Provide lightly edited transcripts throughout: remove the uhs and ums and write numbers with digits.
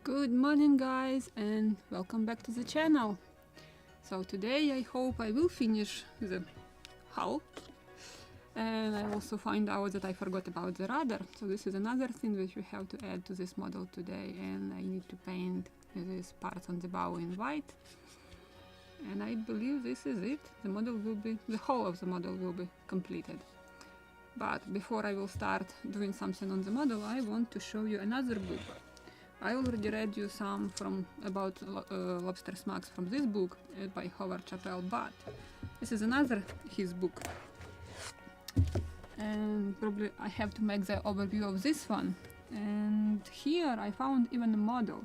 Good morning guys and welcome back to the channel. So today I hope I will finish the hull, and I also find out that I forgot about the rudder. So this is another thing that you have to add to this model today, and I need to paint these parts on the bow in white. And I believe this is it. The whole of the model will be completed. But before I will start doing something on the model, I want to show you another book. I already read you some about lobster smacks from this book by Howard Chappell, but this is another his book, and probably I have to make the overview of this one. And here I found even a model,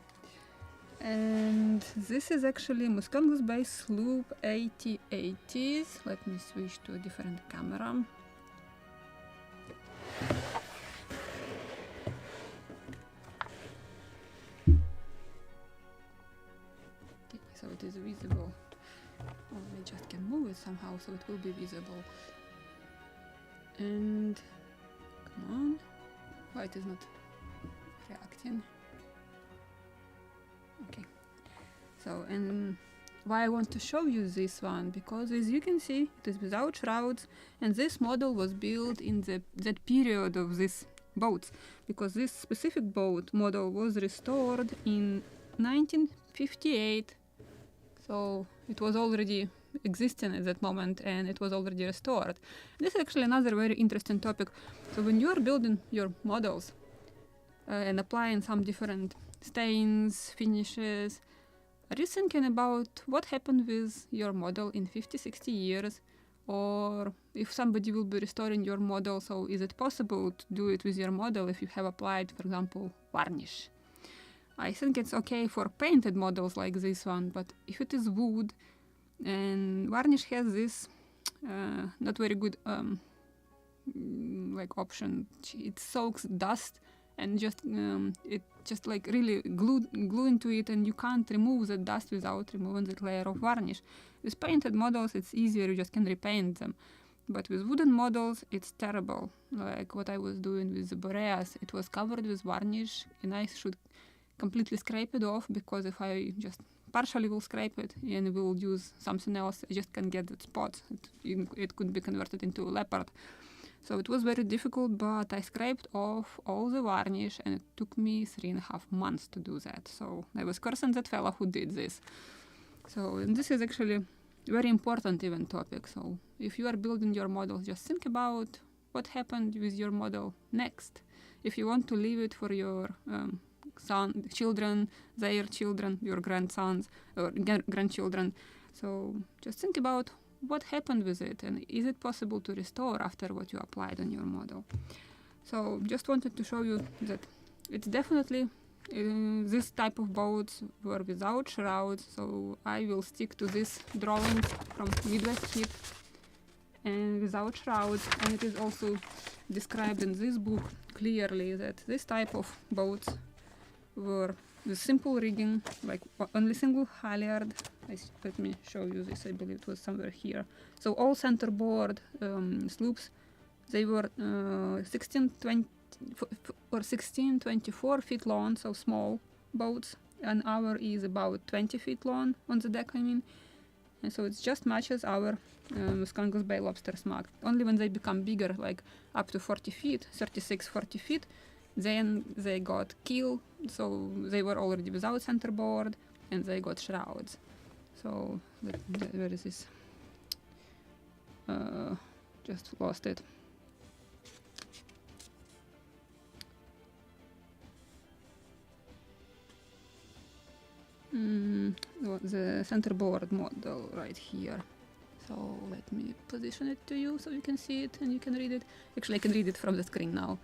and this is actually Muscongus based sloop 8080s. Let me switch to a different camera. So it is visible. Or I just can move it somehow so it will be visible. And come on. Why it is not reacting? Okay. So, and why I want to show you this one, because as you can see it is without shrouds, and this model was built in that period of these boats, because this specific boat model was restored in 1958. So it was already existing at that moment, and it was already restored. This is actually another very interesting topic. So when you are building your models and applying some different stains, finishes, are you thinking about what happened with your model in 50-60 years? Or if somebody will be restoring your model, so is it possible to do it with your model if you have applied, for example, varnish? I think it's okay for painted models like this one, but if it is wood, and varnish has this not very good like option. It soaks dust and it just like really glue into it, and you can't remove the dust without removing that layer of varnish. With painted models it's easier, you just can repaint them. But with wooden models it's terrible. Like what I was doing with the Boreas, it was covered with varnish, and I should completely scrape it off, because if I just partially will scrape it and will use something else, I just can't get that spot. It could be converted into a leopard. So it was very difficult, but I scraped off all the varnish, and it took me 3.5 months to do that. So I was cursing that fella who did this. So, and this is actually a very important even topic. So if you are building your model, just think about what happened with your model next. If you want to leave it for your children, their children, your grandsons or grandchildren. So just think about what happened with it, and is it possible to restore after what you applied on your model. So just wanted to show you that it's definitely this type of boats were without shrouds. So I will stick to this drawing from Midwest Kit and without shrouds, and it is also described in this book clearly that this type of boats were with simple rigging, like only single halyard. Let me show you this. I believe it was somewhere here. So all centerboard sloops, they were 16-24 feet long, so small boats, and our is about 20 feet long on the deck, I mean. And so it just matches our Muscongus Bay lobster smack. Only when they become bigger, like up to 40 feet, 36-40 feet, then they got keel, so they were already without centerboard, and they got shrouds. So where is this? Just lost it. The centerboard model right here. So let me position it to you so you can see it and you can read it. Actually, I can read it from the screen now.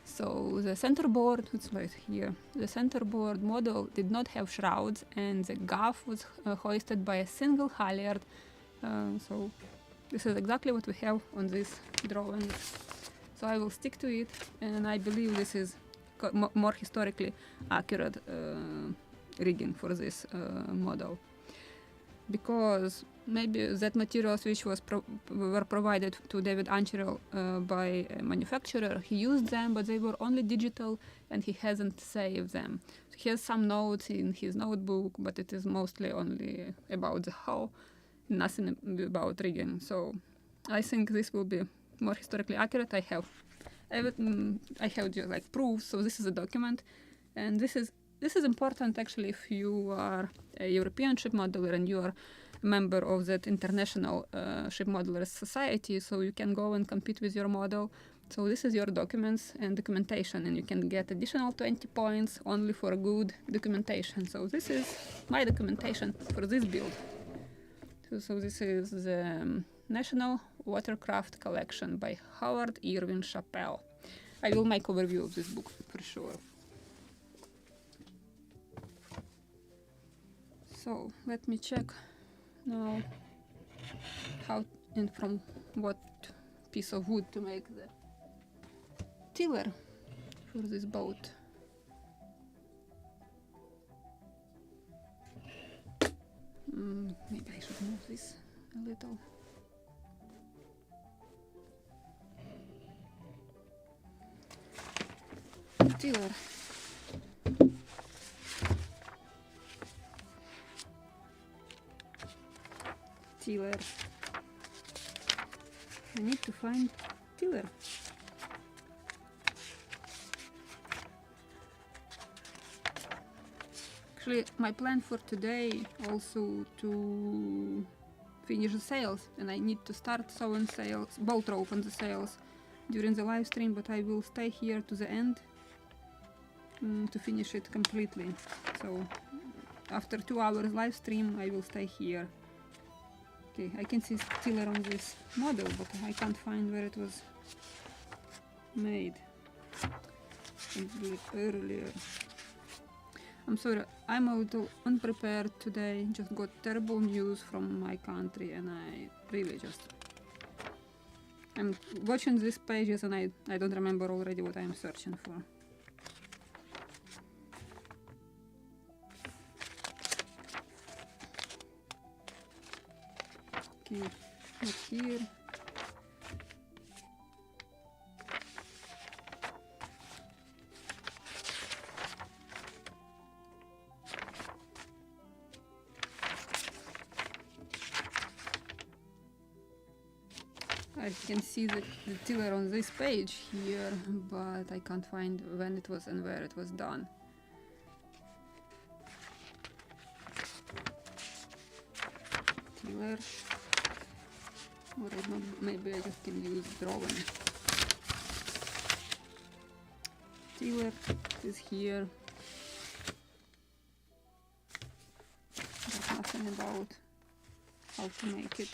So the centerboard, it's right here. The centerboard model did not have shrouds, and the gaff was hoisted by a single halyard. So this is exactly what we have on this drawing. So I will stick to it, and I believe this is more historically accurate rigging for this model. Because maybe that materials which were provided to David Ancherel by a manufacturer, he used them, but they were only digital and he hasn't saved them. So he has some notes in his notebook, but it is mostly only about the hull, nothing about rigging. So I think this will be more historically accurate. I have just like proofs. So this is a document, and this is important actually if you are a European ship modeler and you are a member of that international ship modelers society, so you can go and compete with your model. So this is your documents and documentation, and you can get additional 20 points only for good documentation. So this is my documentation for this build. So this is the National Watercraft Collection by Howard Irwin Chappell. I will make overview of this book for sure. So let me check now how and from what piece of wood to make the tiller for this boat. Maybe I should move this a little. Tiller. Tiller. I need to find tiller. Actually, my plan for today also to finish the sails, and I need to start sewing sails, bolt rope on the sails during the live stream, but I will stay here to the end to finish it completely. So after 2 hours live stream, I will stay here. Okay, I can see tiller on this model, but I can't find where it was made earlier. I'm sorry, I'm a little unprepared today. Just got terrible news from my country, and I really I'm watching these pages and I don't remember already what I'm searching for. Okay, not here. I can see the tiller on this page here, but I can't find when it was and where it was done. Tiller. Or maybe I just can use drawing. Tiller is here. There's nothing about how to make it.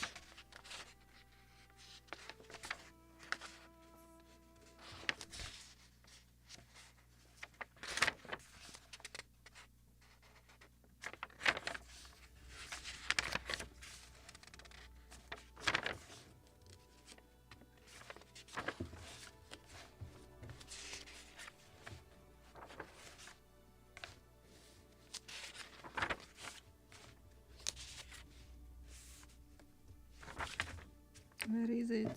Where is it?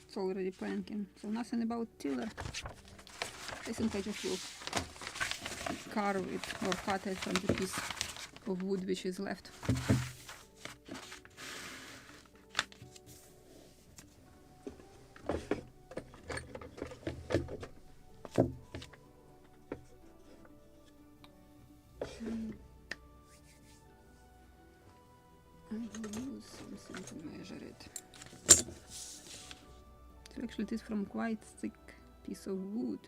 It's already planking, so nothing about tiller. I think I just will carve it or cut it from the piece of wood which is left. Actually, it is from quite thick piece of wood.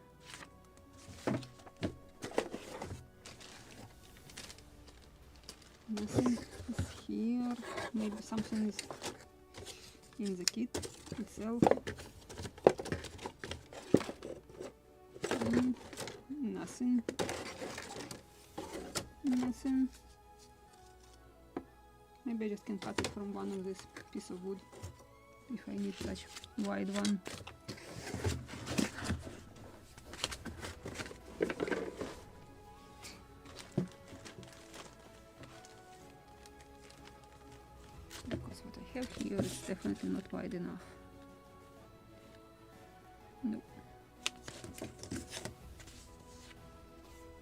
Nothing is here. Maybe something is in the kit itself. Nothing. Nothing. Maybe I just can cut it from one of this piece of wood if I need such wide one. definitely not wide enough. Nope.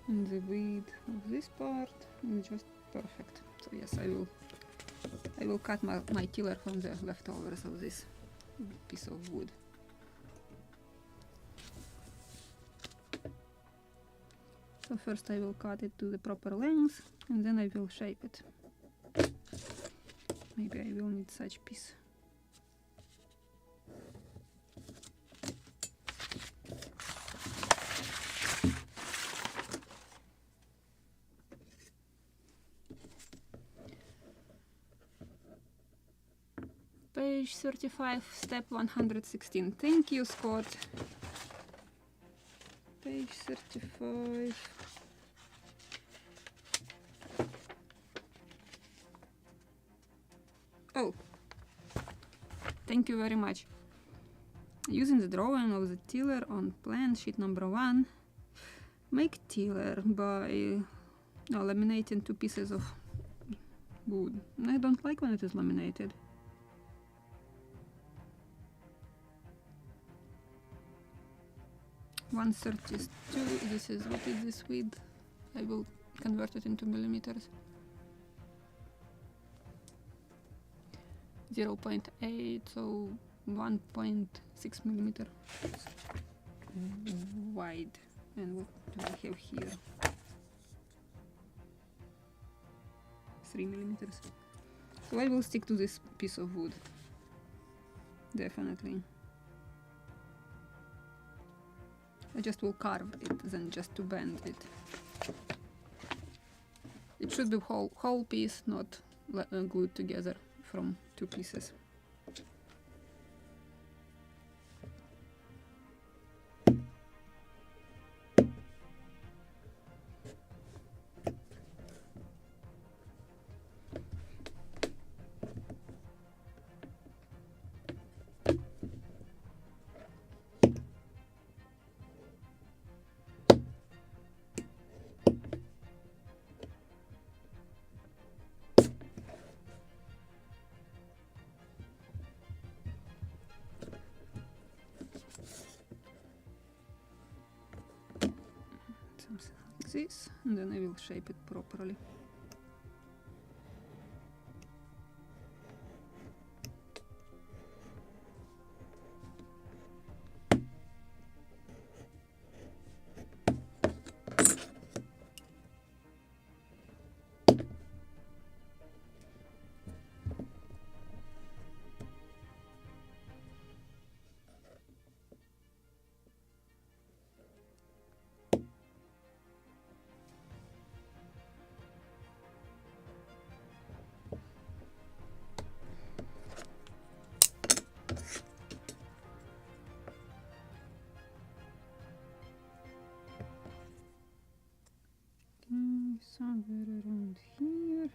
And the width of this part is just perfect. So yes, I will cut my tiller from the leftovers of this piece of wood. So first I will cut it to the proper length and then I will shape it. Maybe I will need such piece. Page 35, step 116. Thank you, Scott. Page 35. Oh, thank you very much. Using the drawing of the tiller on plan sheet number 1, make tiller by laminating 2 pieces of wood. I don't like when it is laminated. .132, this is, what is this width? I will convert it into millimeters. 0.8, so 1.6 millimeter wide. And what do I have here? 3 millimeters. So I will stick to this piece of wood. Definitely. I just will carve it than just to bend it. It should be whole piece, not glued together from 2 pieces. Something like this, and then I will shape it properly. Somewhere around here.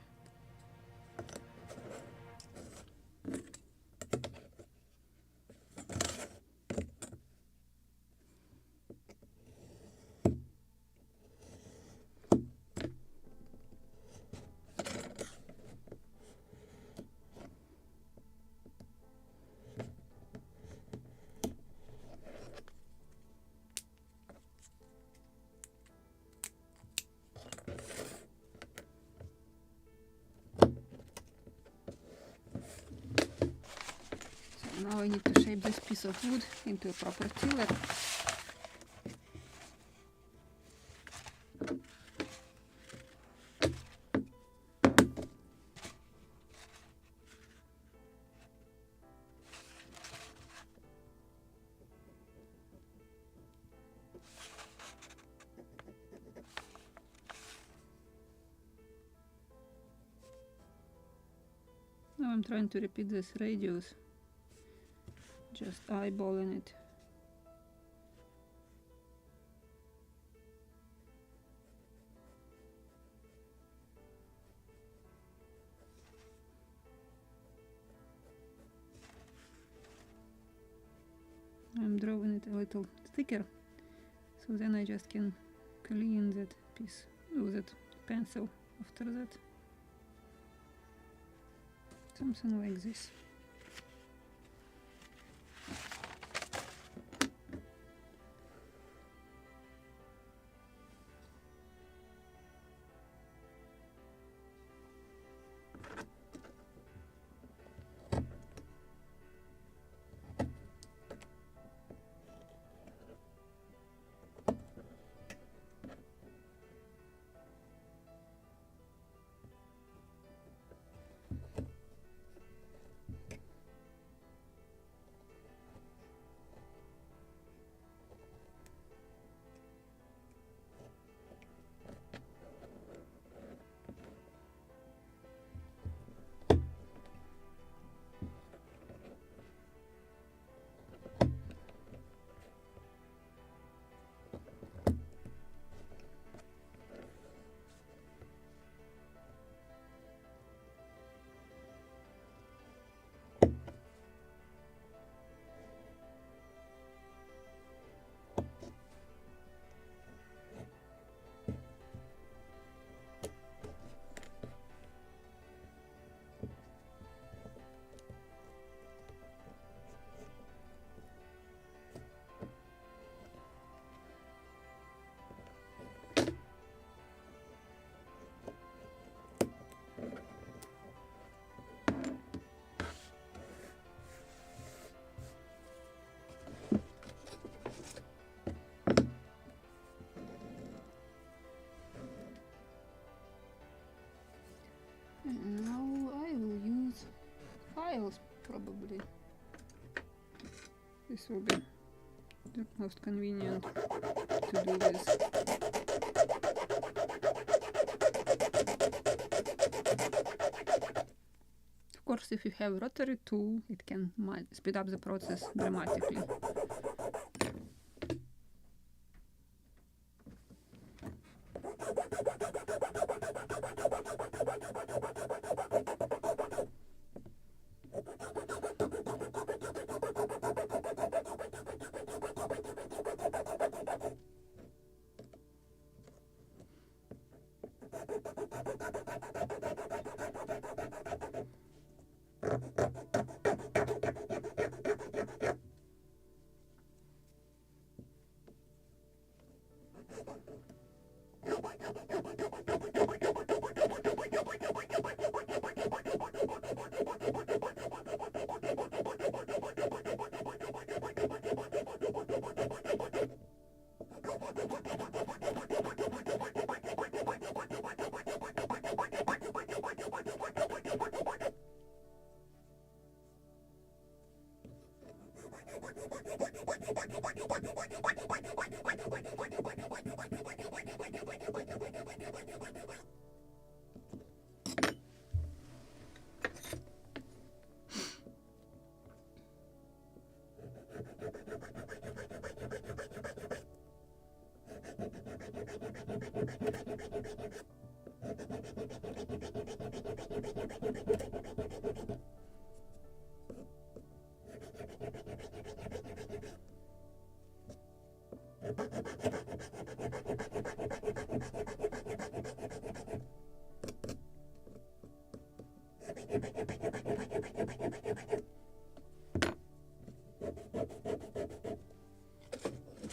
Now I need to shape this piece of wood into a proper tiller. Now I'm trying to repeat this radius. Just eyeballing it. I'm drawing it a little thicker, so then I just can clean that piece with that pencil after that. Something like this. This will be the most convenient to do this. Of course, if you have a rotary tool, it can speed up the process dramatically.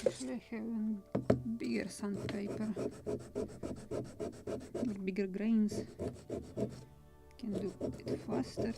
Actually, I have bigger sandpaper with bigger grains. Can do it faster.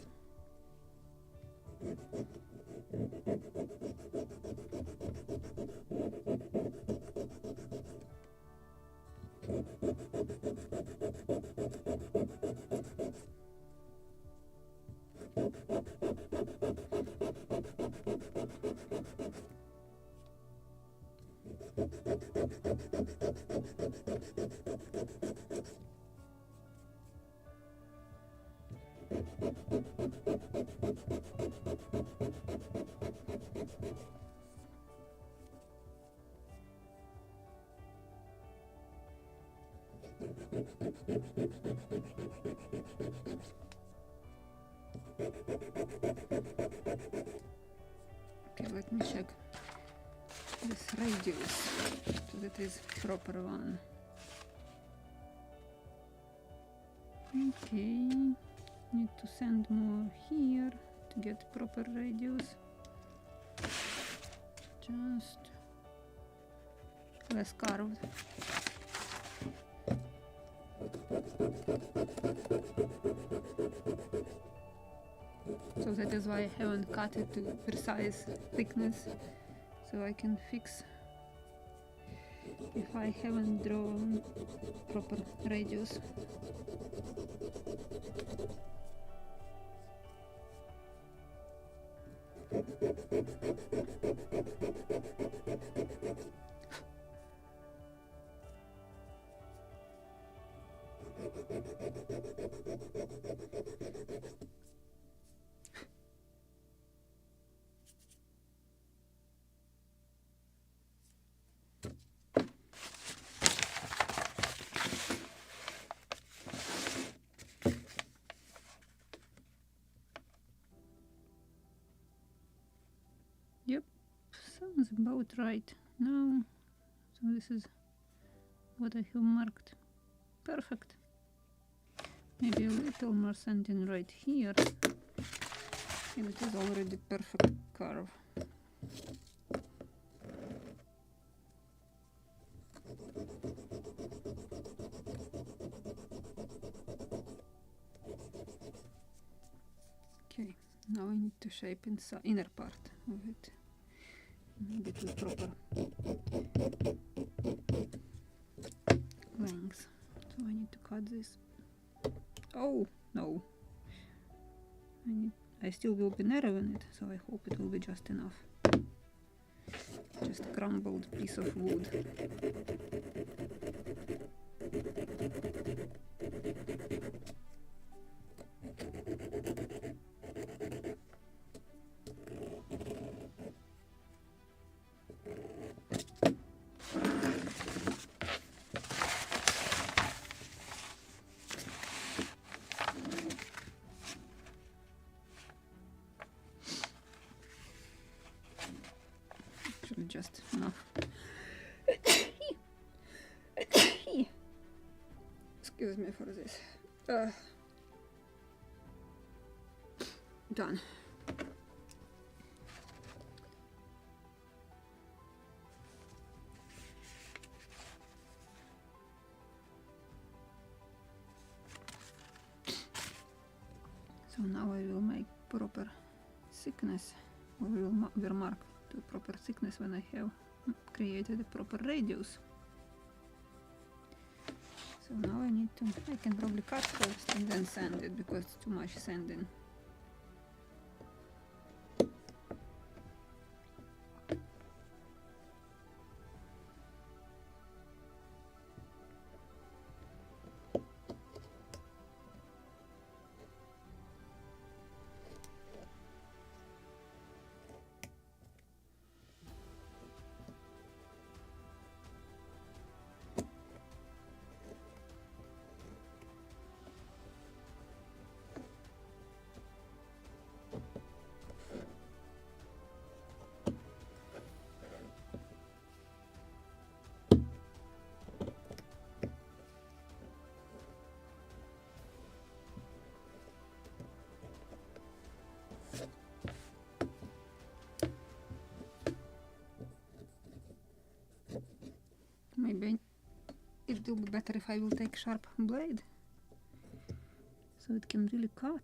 Okay, let me check this radius so that is proper one. Okay, need to send more here to get proper radius. Just less carved. So that is why I haven't cut it to precise thickness, so I can fix if I haven't drawn proper radius. Yep, sounds about right now. So this is what I have marked. Perfect. Maybe a little more sanding right here, and it is already perfect curve. Okay, now I need to shape inside inner part of it. Maybe with proper length. So I need to cut this. Oh no! I still will be narrowing it, so I hope it will be just enough. just crumbled piece of wood. Just enough. Excuse me for this. Done. So now I will make proper thickness. We will mark the proper thickness when I have created a proper radius. So now I can probably cut first and then sand it because it's too much sanding. Maybe it will be better if I will take sharp blade, so it can really cut.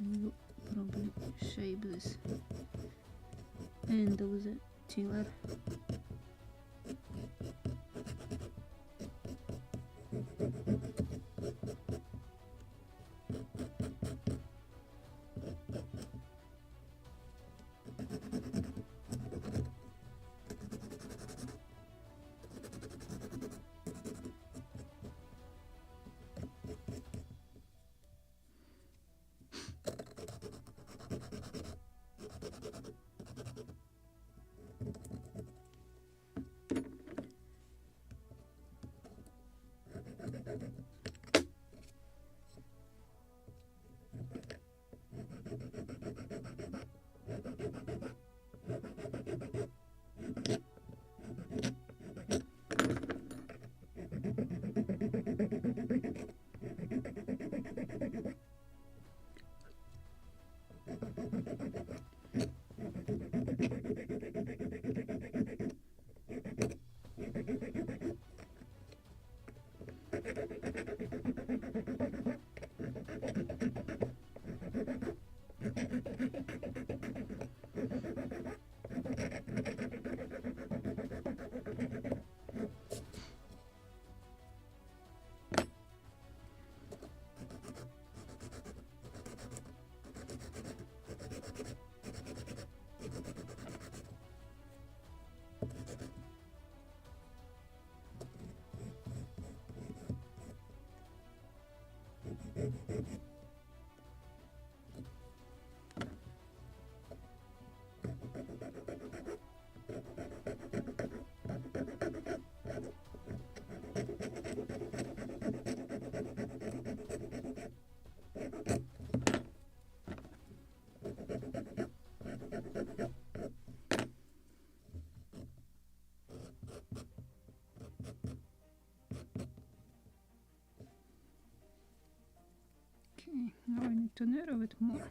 We'll probably shape this end of the tiller. to narrow it more.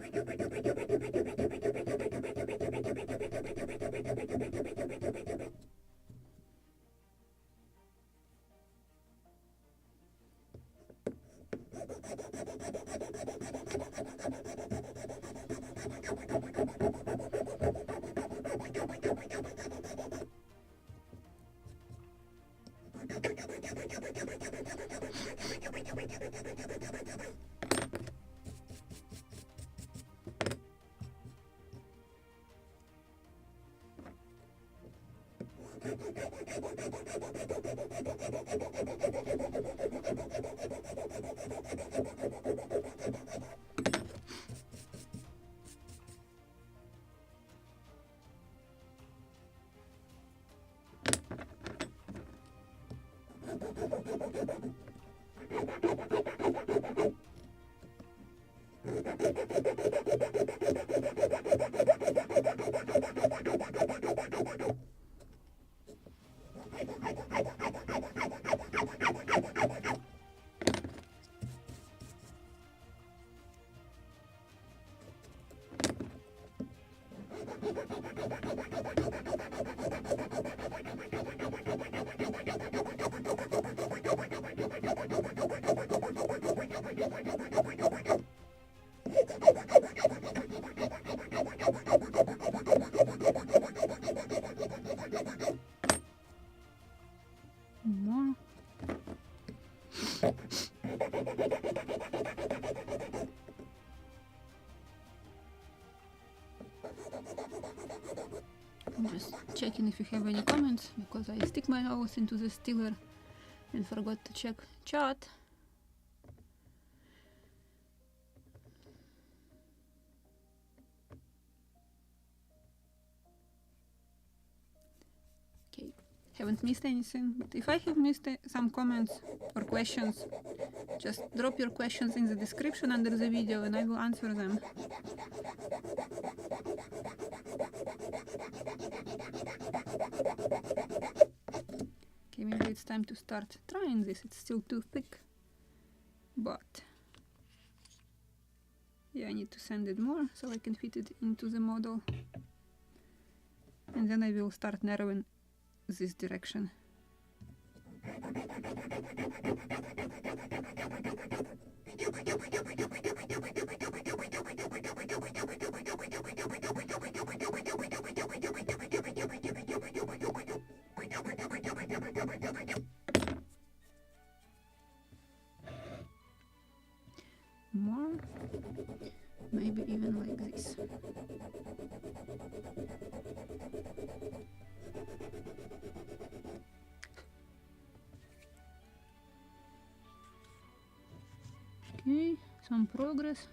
More. I'm just checking if you have any comments, because I stick my nose into the stiller and forgot to check chat. Okay, haven't missed anything, but if I have missed some comments or questions, just drop your questions in the description under the video and I will answer them. Okay, maybe it's time to start trying this. It's still too thick, but yeah, I need to sand it more so I can fit it into the model, and then I will start narrowing this direction. More, maybe even like this. Okay, some progress.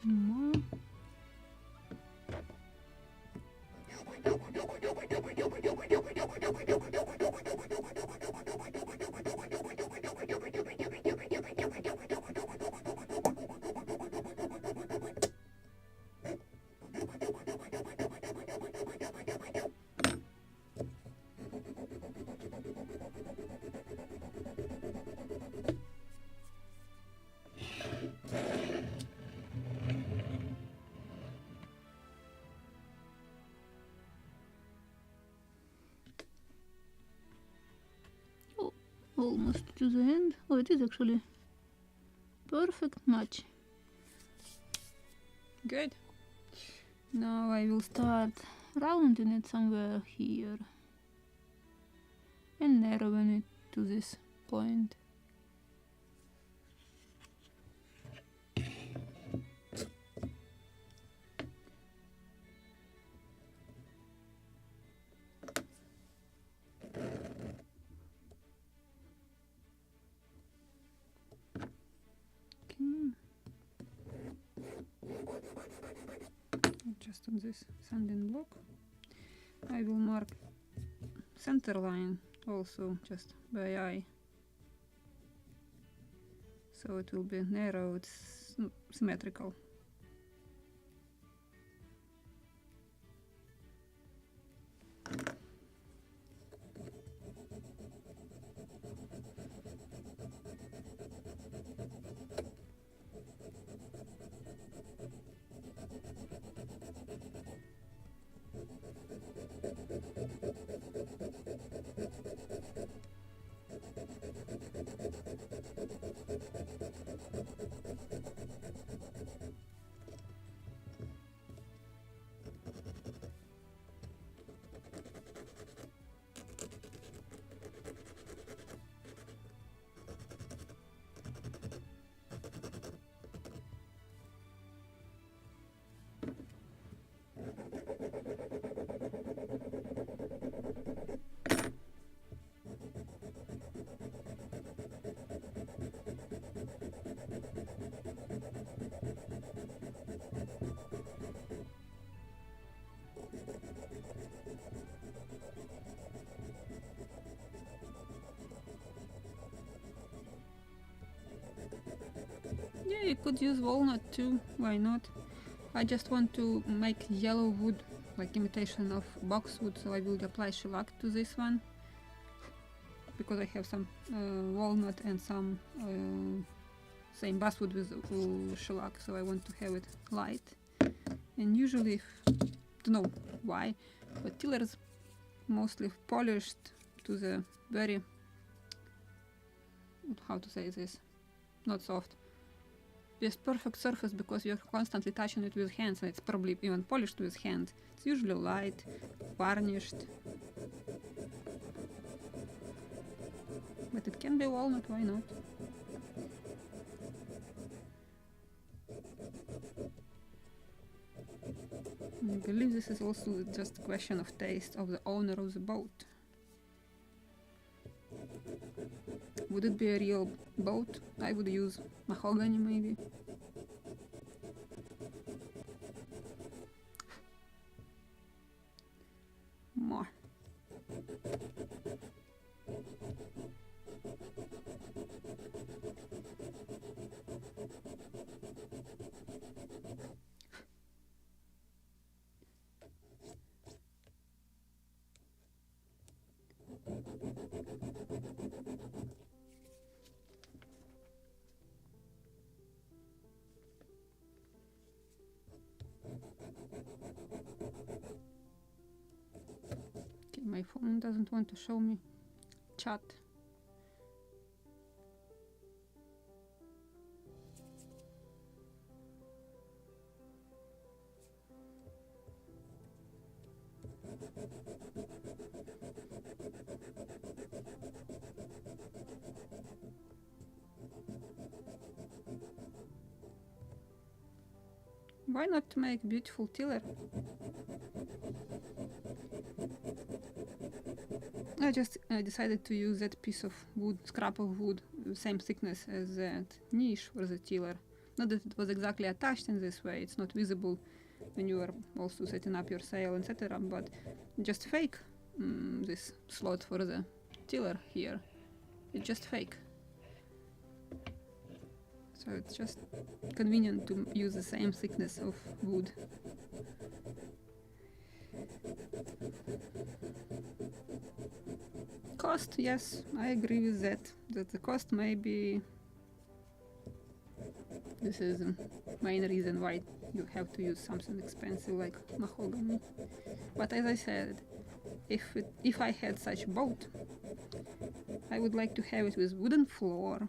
More. Almost to the end. Oh, it is actually perfect match. Good. Now I will start rounding it somewhere here and narrowing it to this point. just on this sanding block. I will mark center line also just by eye, so it will be narrow, it's symmetrical. Yeah, you could use walnut too, why not? I just want to make yellow wood, like imitation of boxwood, so I will apply shellac to this one, because I have some walnut and some same basswood with shellac, so I want to have it light. And usually, don't know why, but tiller is mostly polished to the very, how to say this, not soft, just perfect surface, because you're constantly touching it with hands, and it's probably even polished with hand. It's usually light, varnished, but it can be walnut, why not? I believe this is also just a question of taste of the owner of the boat. Would it be a real boat? I would use mahogany maybe. More. Okay, my phone doesn't want to show me chat. Why not make beautiful tiller? I just decided to use that piece of wood, scrap of wood, same thickness as that niche for the tiller. Not that it was exactly attached in this way, it's not visible when you are also setting up your sail, etc. But just fake this slot for the tiller here. It's just fake. So it's just convenient to use the same thickness of wood. Cost, yes, I agree with that. That the cost may be... This is the main reason why you have to use something expensive like mahogany. But as I said, if I had such a boat, I would like to have it with wooden floor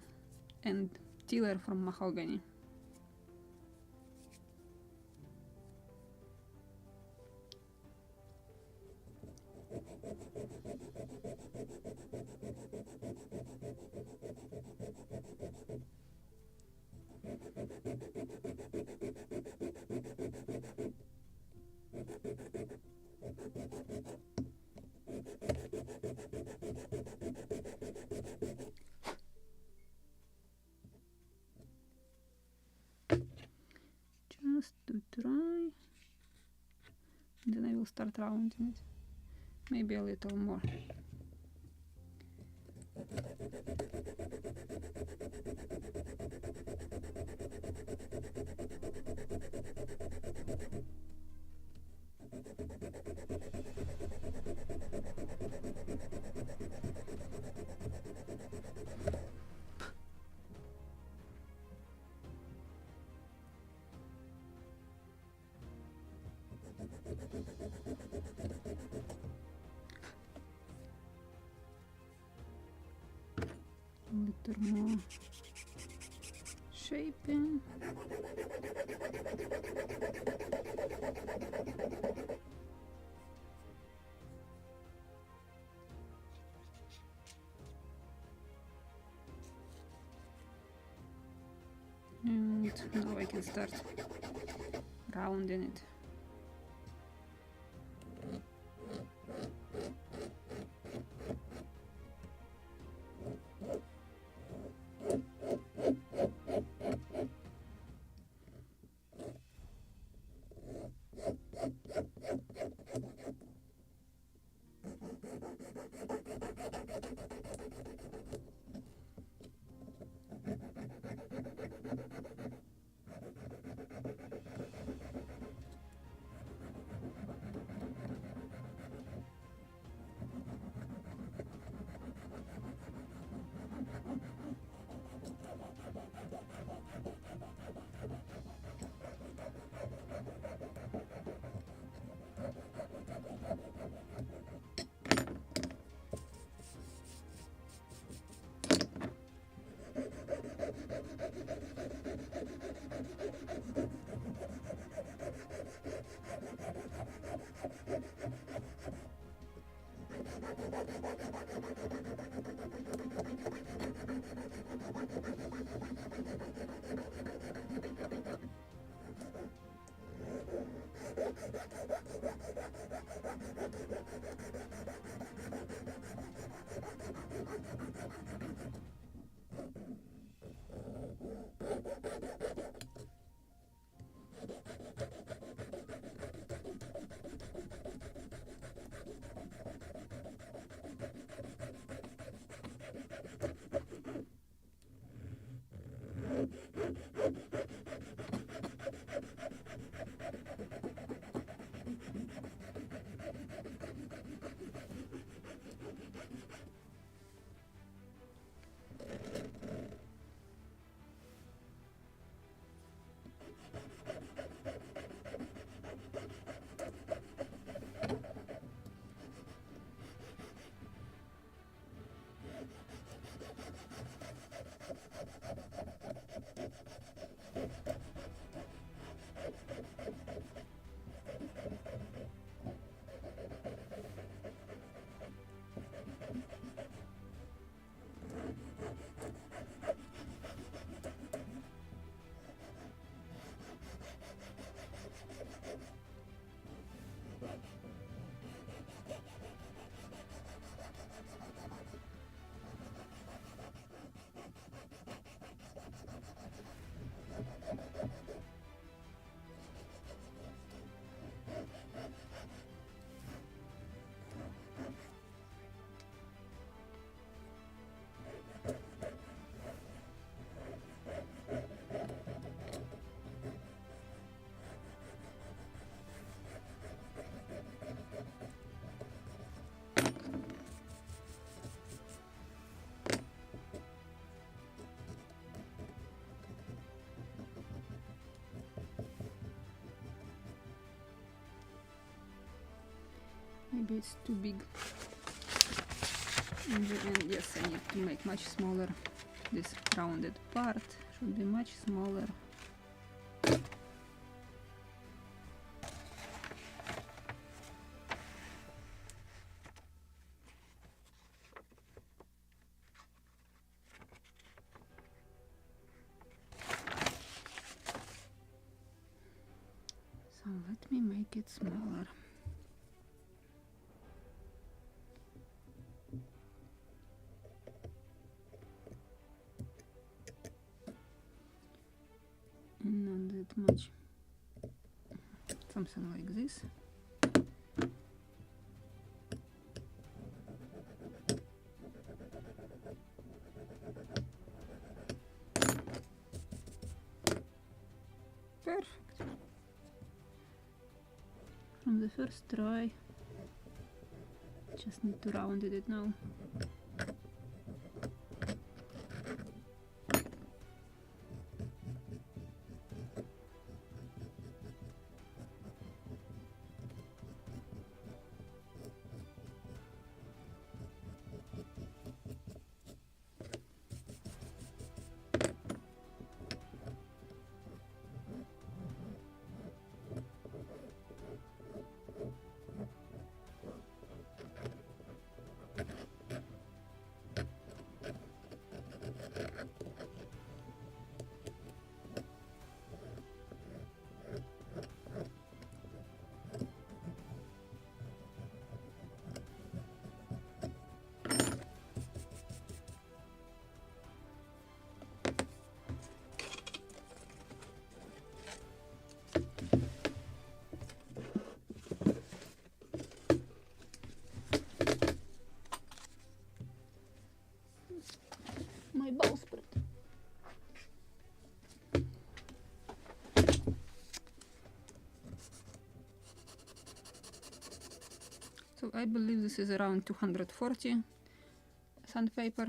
and tiller from mahogany. Just to try. Then I will start rounding it. Maybe a little more. A little more shaping. And now I can start rounding it. Maybe it's too big. In the end, yes, I need to make much smaller. This rounded part should be much smaller. So let me make it smaller. Not that much. Something like this. Perfect. From the first try. Just need to round it now. My bowsprit. So I believe this is around 240 sandpaper.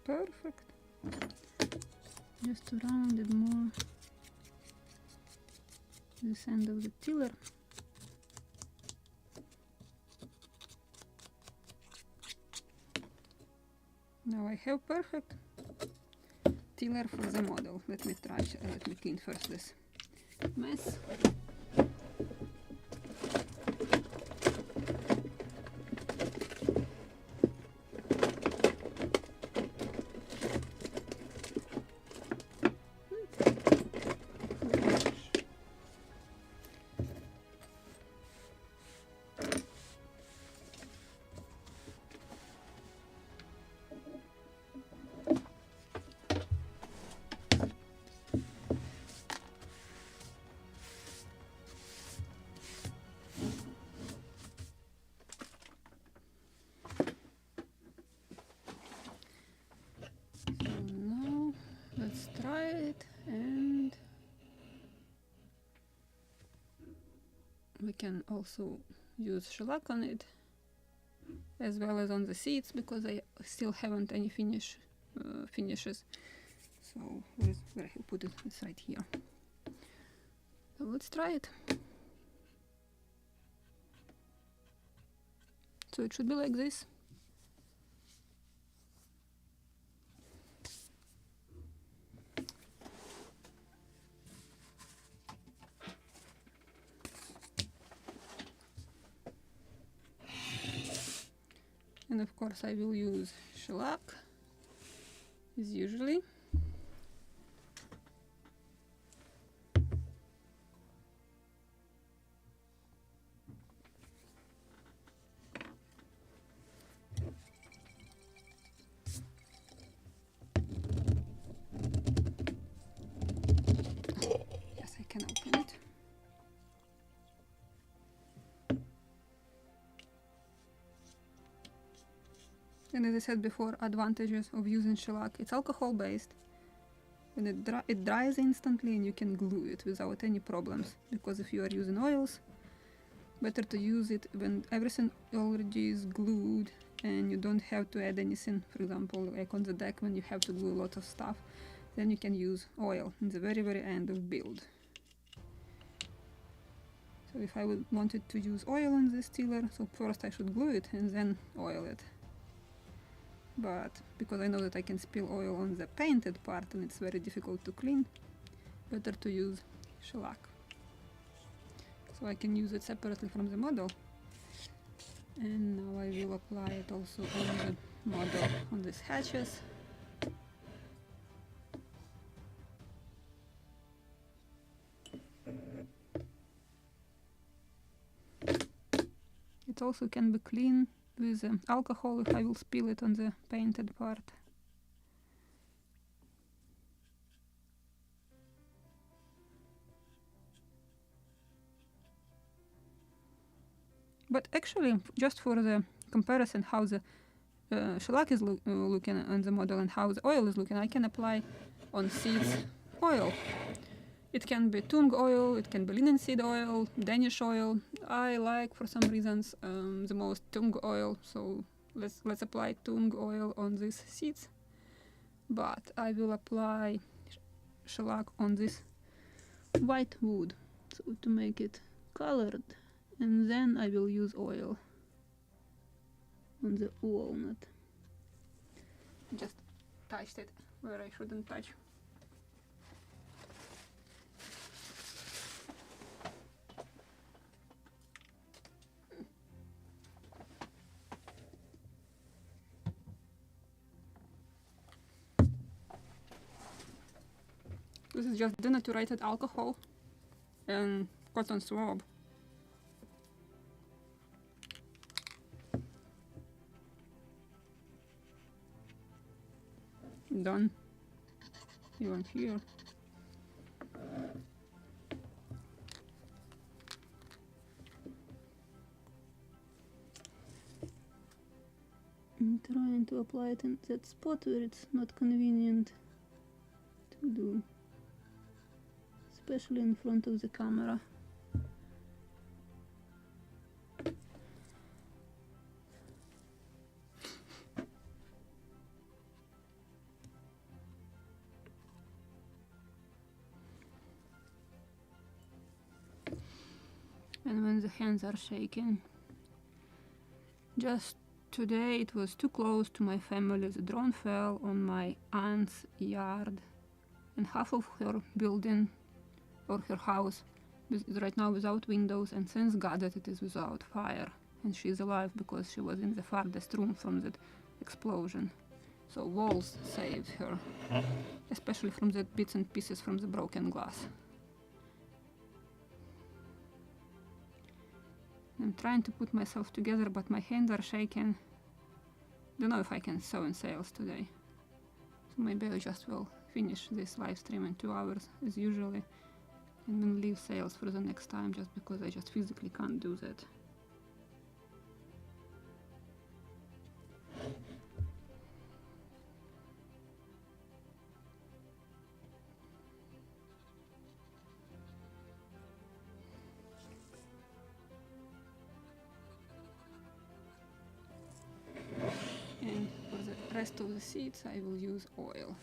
Perfect. Just to round it more this end of the tiller. Now I have perfect tiller for the model. Let me clean first this mess. Let's try it, and we can also use shellac on it as well as on the seats, because I still haven't any finishes. So where I put it? It's right here. So let's try it. So it should be like this. And of course I will use shellac, as usually. Yes, I can open it. And as I said before, advantages of using shellac: it's alcohol based, and it dries instantly, and you can glue it without any problems. Because if you are using oils, better to use it when everything already is glued and you don't have to add anything. For example, like on the deck when you have to glue a lot of stuff, then you can use oil in the very end of build. So if I wanted to use oil on this tiller, so first I should glue it and then oil it. But because I know that I can spill oil on the painted part and it's very difficult to clean, better to use shellac. So I can use it separately from the model. And now I will apply it also on the model on these hatches. It also can be cleaned with alcohol if I will spill it on the painted part. But actually, just for the comparison how the shellac is looking on the model and how the oil is looking, I can apply on seeds oil. It can be tung oil, it can be linseed oil, Danish oil. I like, for some reasons, the most tung oil, so let's apply tung oil on these seeds. But I will apply shellac on this white wood, so to make it colored, and then I will use oil on the walnut. Just touched it where I shouldn't touch. This is just denaturated alcohol and cotton swab. Done. Even here. I'm trying to apply it in that spot where it's not convenient to do, especially in front of the camera. And when the hands are shaking. Just today it was too close to my family. The drone fell on my aunt's yard and half of her building or her house is right now without windows, and thanks God that it is without fire and she's alive because she was in the farthest room from that explosion. So walls saved her, especially from the bits and pieces from the broken glass. I'm trying to put myself together, but my hands are shaking. Don't know if I can sew in sails today. So maybe I just will finish this live stream in 2 hours as usually and then leave sails for the next time, just because I just physically can't do that. And for the rest of the seeds I will use oil.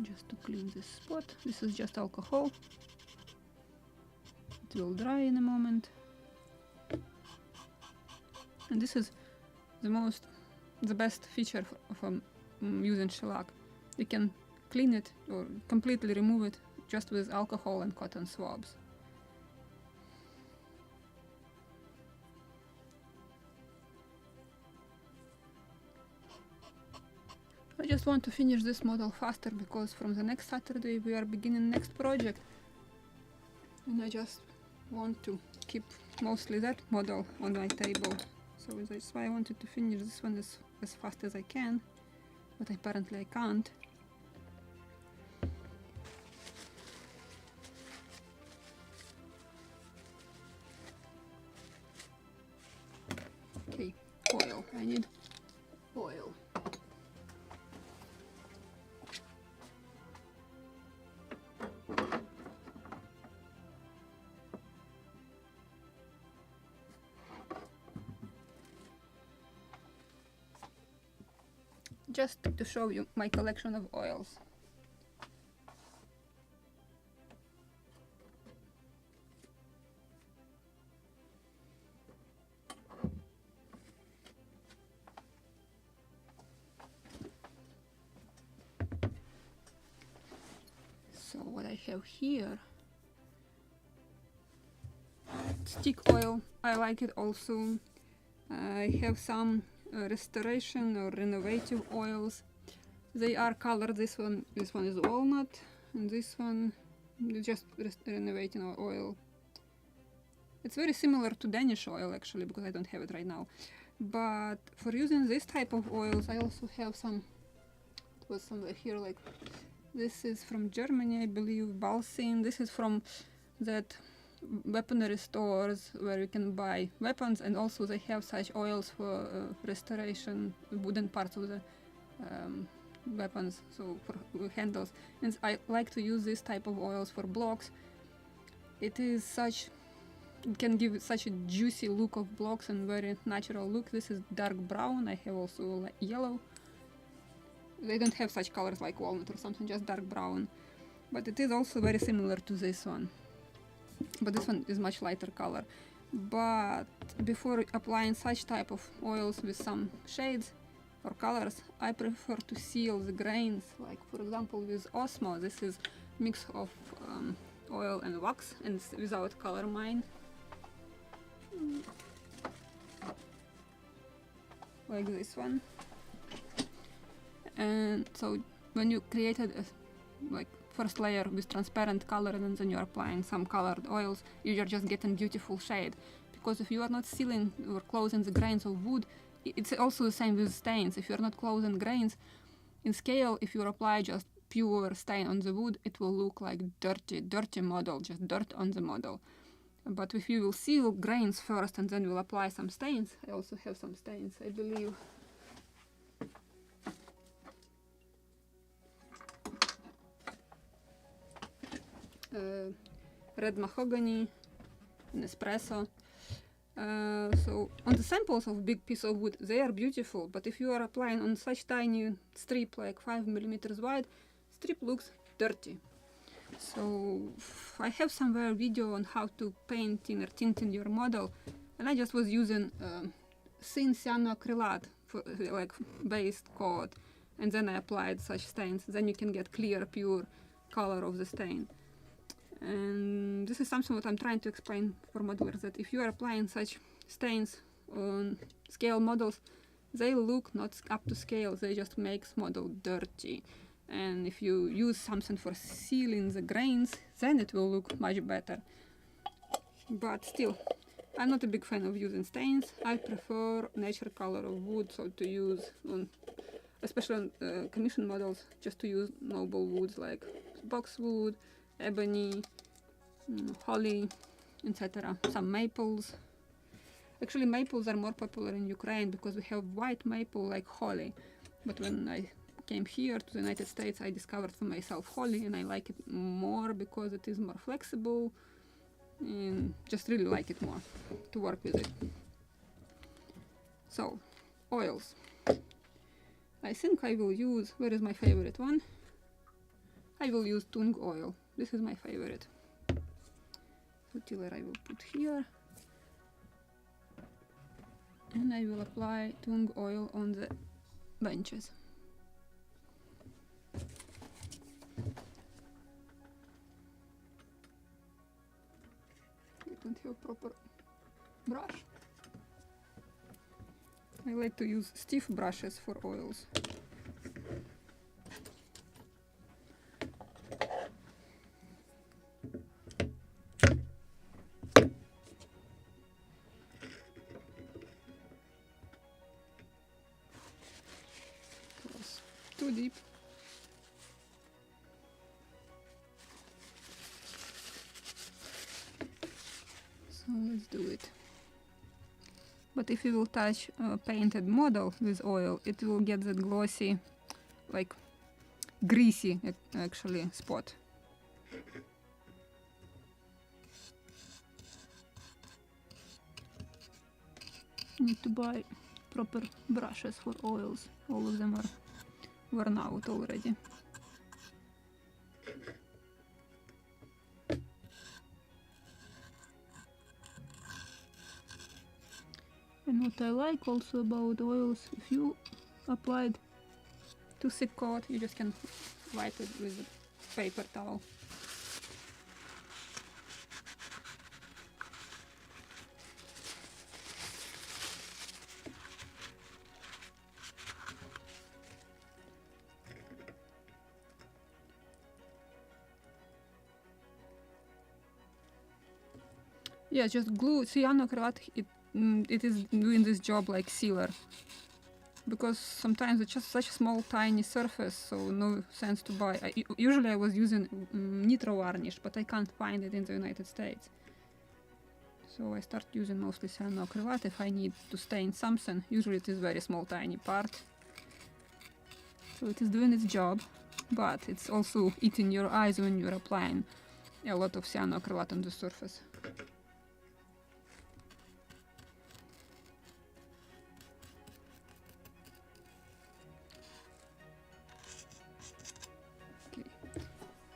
Just to clean this spot. This is just alcohol. It will dry in a moment. And this is the best feature of using shellac. You can clean it or completely remove it just with alcohol and cotton swabs. I just want to finish this model faster because from the next Saturday we are beginning next project, and I just want to keep mostly that model on my table. So that's why I wanted to finish this one as fast as I can, but apparently I can't. Okay, oil. I need oil. just to show you my collection of oils. So what I have here, stick oil, I like it also. I have some restoration or renovative oils. They are colored. This one is walnut, and this one is just renovating oil. It's very similar to Danish oil actually, because I don't have it right now. But for using this type of oils, I also have some. It was somewhere here, like this is from Germany, I believe, Balsin. This is from that weaponry stores where you can buy weapons, and also they have such oils for restoration wooden parts of the weapons, so for handles. And I like to use this type of oils for blocks. It can give such a juicy look of blocks and very natural look. This is dark brown. I have also like yellow. They don't have such colors like walnut or something, just dark brown, but it is also very similar to this one. But this one is much lighter color. But before applying such type of oils with some shades or colors, I prefer to seal the grains. Like for example with Osmo, this is mix of oil and wax, and it's without color mine. Like this one. And so when you created a like first layer with transparent color, and then you're applying some colored oils, you're just getting beautiful shade. Because if you are not sealing or closing the grains of wood, it's also the same with stains. If you're not closing grains in scale, if you apply just pure stain on the wood, it will look like dirty model, just dirt on the model. But if you will seal grains first and then you'll apply some stains, I also have some stains, I believe. Red mahogany, and espresso. So on the samples of big piece of wood, they are beautiful, but if you are applying on such tiny strip like 5 millimeters wide, strip looks dirty. So I have somewhere video on how to paint in or tint in your model, and I just was using thin cyanoacrylate for like base coat, and then I applied such stains. Then you can get clear, pure color of the stain. And this is something what I'm trying to explain for modelers, that if you are applying such stains on scale models, they look not up to scale, they just make model dirty. And if you use something for sealing the grains, then it will look much better. But still, I'm not a big fan of using stains. I prefer natural color of wood, so to use, especially on commission models, just to use noble woods like boxwood, ebony, holly, etc. Some maples. Actually, maples are more popular in Ukraine because we have white maple like holly. But when I came here to the United States, I discovered for myself holly, and I like it more because it is more flexible, and just really like it more to work with it. So, oils. I think I will use, where is my favorite one? I will use tung oil. This is my favorite. So tiller I will put here. And I will apply tung oil on the benches. I don't have proper brush. I like to use stiff brushes for oils. Too deep. So let's do it. But if you will touch a painted model with oil, it will get that glossy, like greasy actually spot. Need to buy proper brushes for oils. All of them are worn out already. And what I like also about oils, if you applied too thick coat, you just can wipe it with a paper towel. Yeah, just glue cyanoacrylate. It is doing this job like sealer, because sometimes it's just such a small tiny surface, so no sense to buy. Usually I was using nitro varnish, but I can't find it in the United States, so I start using mostly cyanoacrylate if I need to stain something. Usually it is very small tiny part, so it is doing its job, but it's also eating your eyes when you're applying a lot of cyanoacrylate on the surface.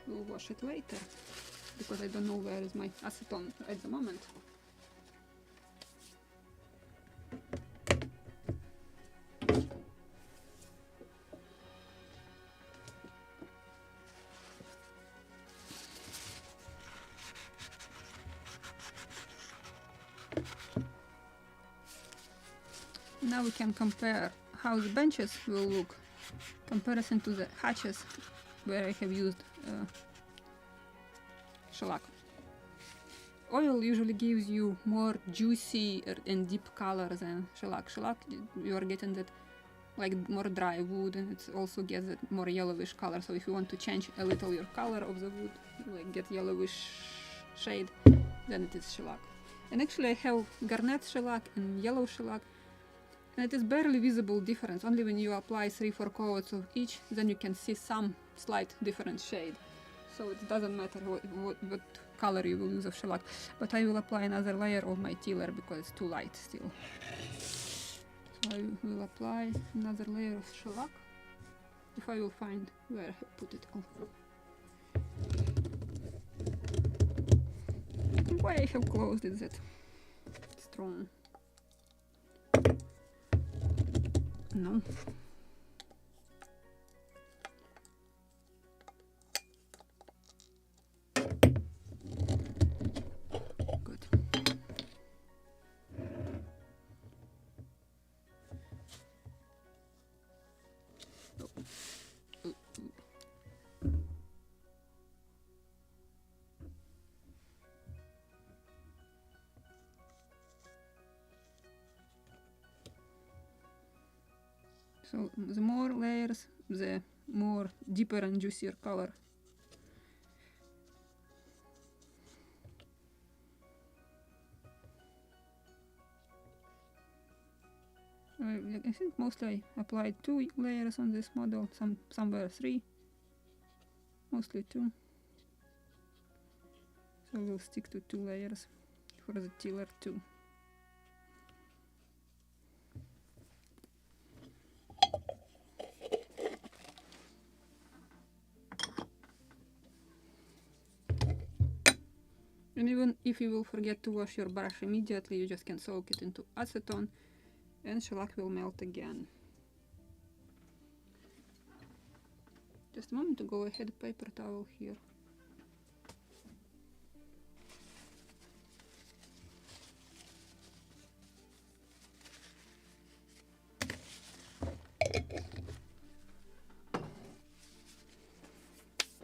We'll wash it later, because I don't know where is my acetone at the moment. Now we can compare how the benches will look, comparison to the hatches where I have used shellac. Oil usually gives you more juicy and deep color than shellac. Shellac, you are getting that like more dry wood, and it also gets that more yellowish color. So if you want to change a little your color of the wood, like get yellowish shade, then it is shellac. And actually I have garnet shellac and yellow shellac, and it is barely visible difference. Only when you apply 3-4 coats of each, then you can see some slight different shade. So it doesn't matter what color you will use of shellac. But I will apply another layer of my tiller because it's too light still. So I will apply another layer of shellac, if I will find where I have put it all. Why I have closed it that strong? No. Good. So the more layers, the more deeper and juicier color. I think mostly I applied 2 layers on this model, somewhere 3, mostly 2. So we'll stick to 2 layers for the tiller too. And even if you will forget to wash your brush immediately, you just can soak it into acetone and shellac will melt again. Just a moment to go ahead, paper towel here.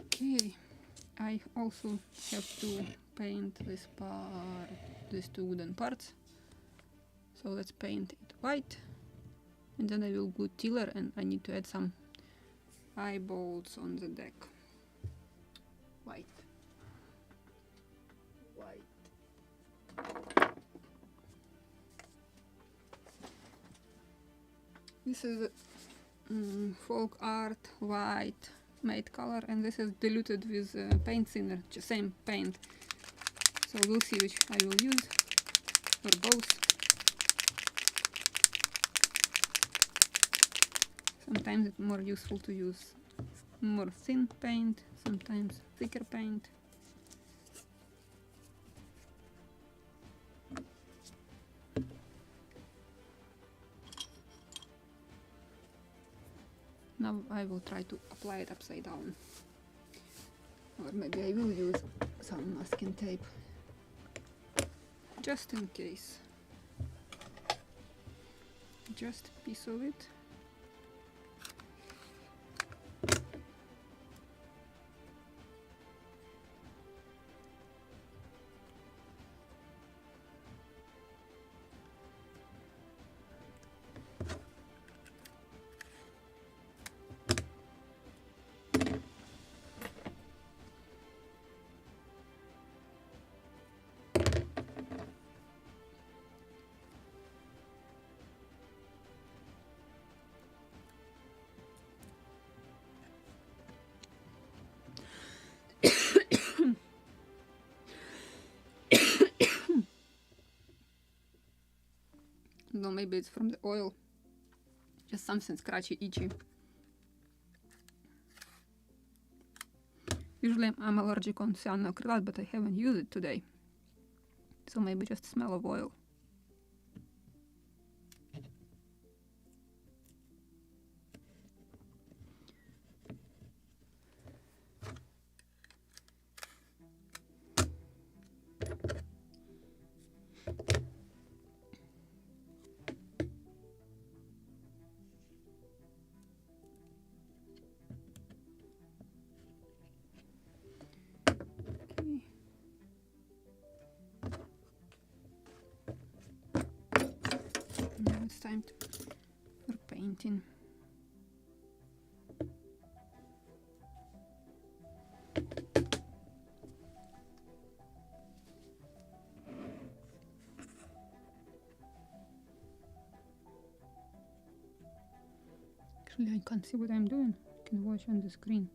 Okay, I also have to paint this part, these 2 wooden parts. So let's paint it white, and then I will glue tiller, and I need to add some eyeballs on the deck. White. White. This is folk art white matte color, and this is diluted with paint thinner, same paint. So we'll see which I will use, or both. Sometimes it's more useful to use more thin paint, sometimes thicker paint. Now I will try to apply it upside down. Or maybe I will use some masking tape. Just in case. Just a piece of it. No, maybe it's from the oil. Just something scratchy, itchy. Usually I'm allergic on cyanoacrylate, but I haven't used it today. So maybe just smell of oil. Now it's time for painting. Actually, I can't see what I'm doing. You can watch on the screen.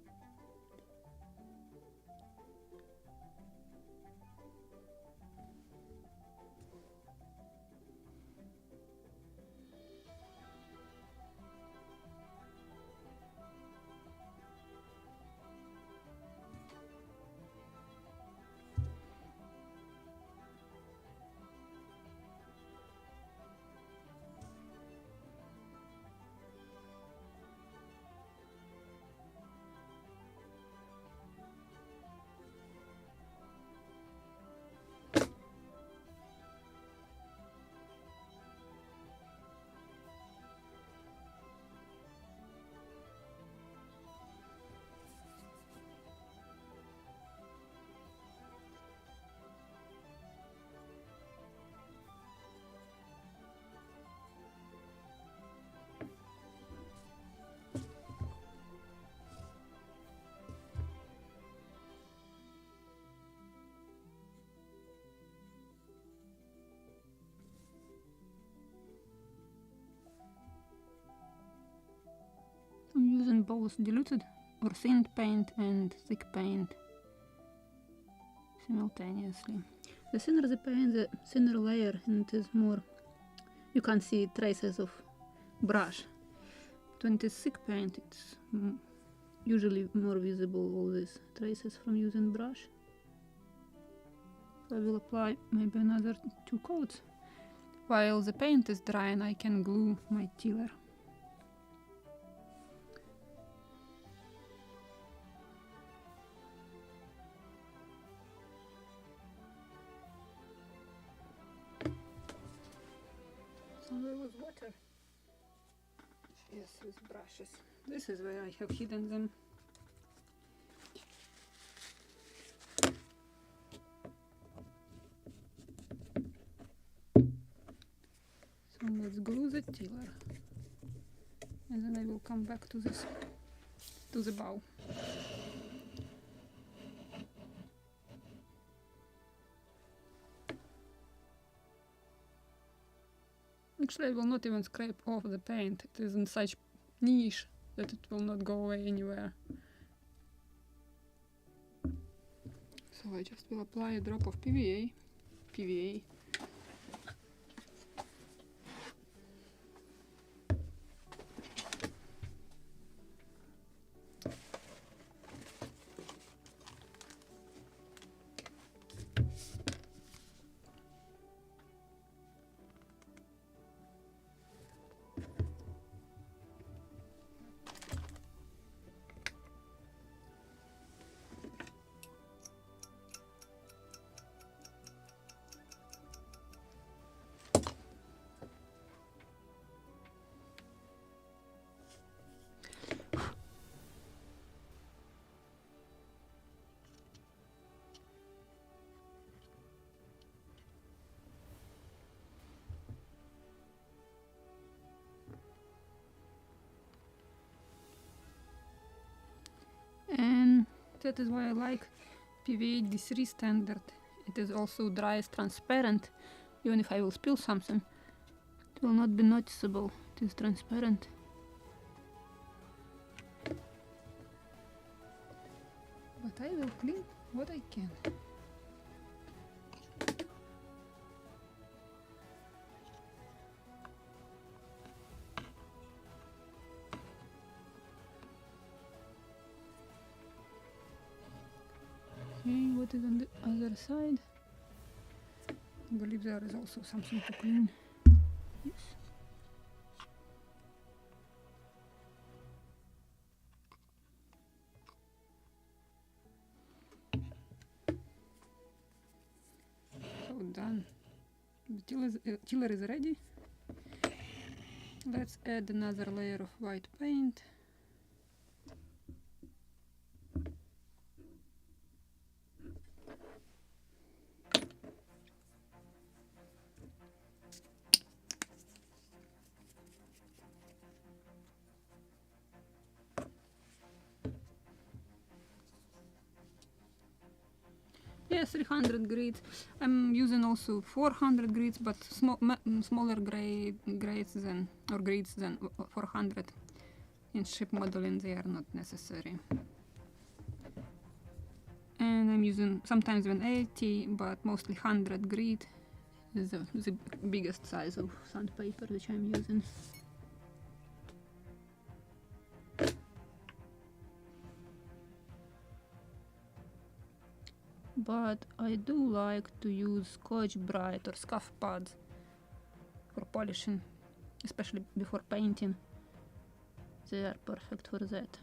I'm using both diluted or thinned paint and thick paint simultaneously. The thinner the paint, the thinner layer, and it is more, you can see traces of brush. But when it is thick paint, it's usually more visible, all these traces from using brush. So I will apply maybe another 2 coats. While the paint is drying, I can glue my tiller. Somewhere with water. Yes, with brushes. This is where I have hidden them. So let's glue the tiller. And then I will come back to this, to the bow. Actually, I will not even scrape off the paint. It is in such niche that it will not go away anywhere. So I just will apply a drop of PVA. That is why I like PVA D3 standard. It is also dry as transparent. Even if I will spill something, it will not be noticeable. It is transparent. But I will clean what I can. Okay, what is on the other side? I believe there is also something to clean. Yes. So done. The tiller is ready. Let's add another layer of white paint. Yeah, 300 grids. I'm using also 400 grids, but smaller grids than 400. In ship modeling, they are not necessary. And I'm using sometimes even 80, but mostly 100 grid is the biggest size of sandpaper which I'm using. But I do like to use Scotch-Brite or scuff pads for polishing, especially before painting. They are perfect for that.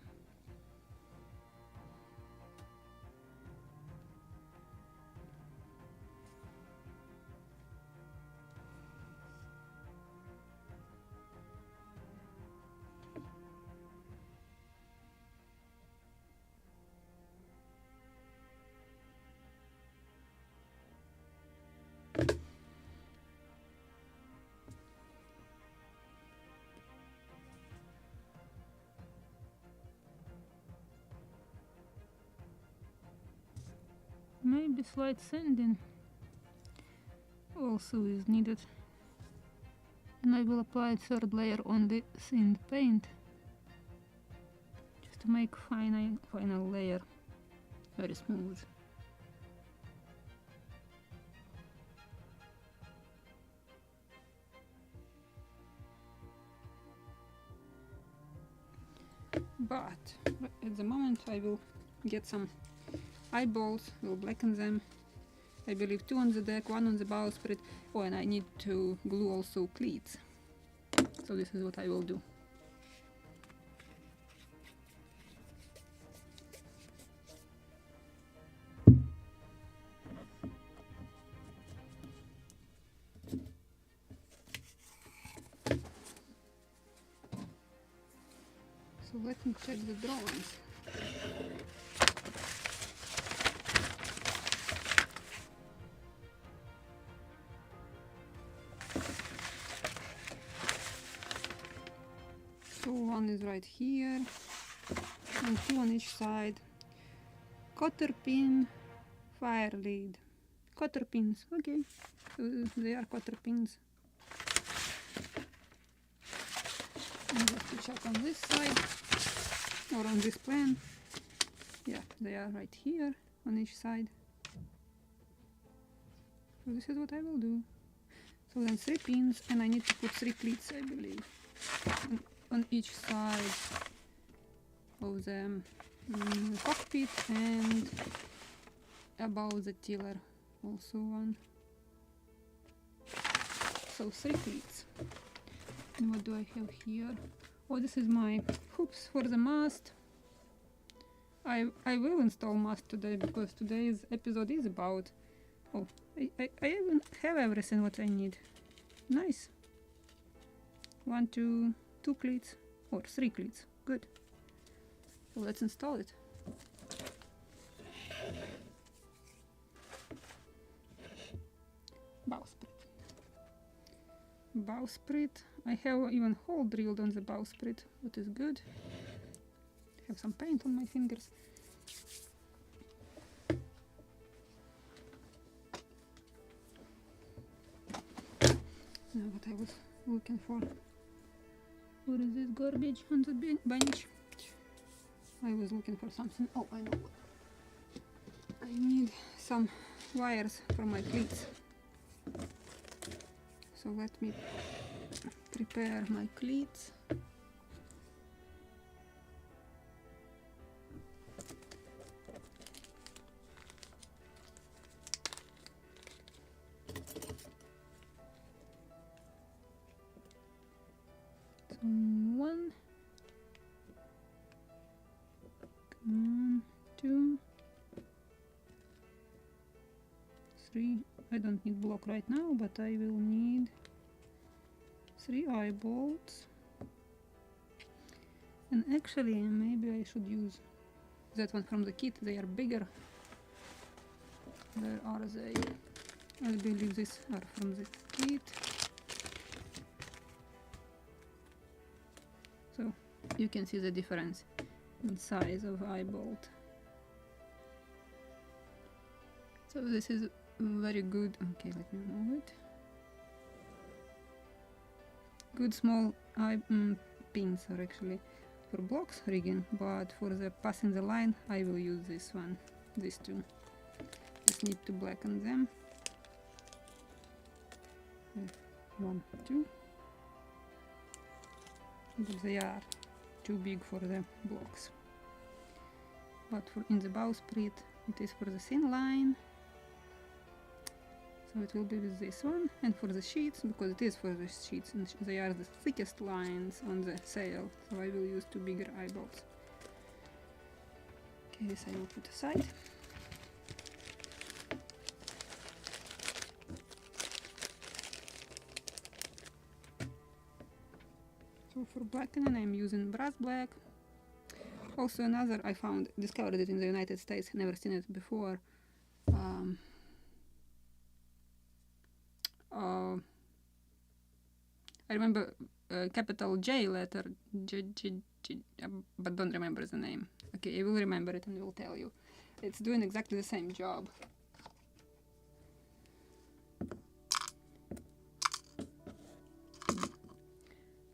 Maybe slight sanding also is needed. And I will apply a third layer on the thin paint just to make final layer very smooth. But at the moment I will get some eyeballs, will blacken them. I believe 2 on the deck, 1 on the bowsprit. Oh, and I need to glue also cleats. So this is what I will do. So let me check the drawings. So 1 is right here, and 2 on each side. Cotter pin, fire lead. Cotter pins, okay. So they are cotter pins. And just to check on this side, or on this plan. Yeah, they are right here on each side. So this is what I will do. So then 3 pins, and I need to put 3 pleats, I believe, on each side of the cockpit and above the tiller, also 1. So 3 pleats. And what do I have here? Oh, this is my hoops for the mast. I will install mast today because today's episode is about... Oh, I even have everything what I need. Nice. 1, 2 cleats or 3 cleats. Good. So let's install it. Bowsprit. Bowsprit. I have even hole drilled on the bowsprit, which is good. Have some paint on my fingers. not what I was looking for. What is this garbage on the bench? I was looking for something. Oh, I know. I need some wires for my cleats. So let me prepare my cleats. So 1, come on, 2, 3. I don't need block right now, but I will need 3 eye bolts. And actually, maybe I should use that one from the kit. They are bigger. Where are they? I believe these are from the kit. So you can see the difference in size of eye bolt. So this is very good. Okay, let me move it. Good small eye pins are actually for blocks rigging, but for the passing the line I will use this one, these two. Just need to blacken them. 1, 2. But they are too big for the blocks. But for in the bowsprit it is for the thin line. So it will be with this one, and for the sheets, because it is for the sheets, and they are the thickest lines on the sail, so I will use 2 bigger eye bolts. Okay, this I will put aside. So for blackening I'm using brass black. Also another I discovered it in the United States, never seen it before. I remember capital J letter, but don't remember the name. Okay, I will remember it and will tell you. It's doing exactly the same job.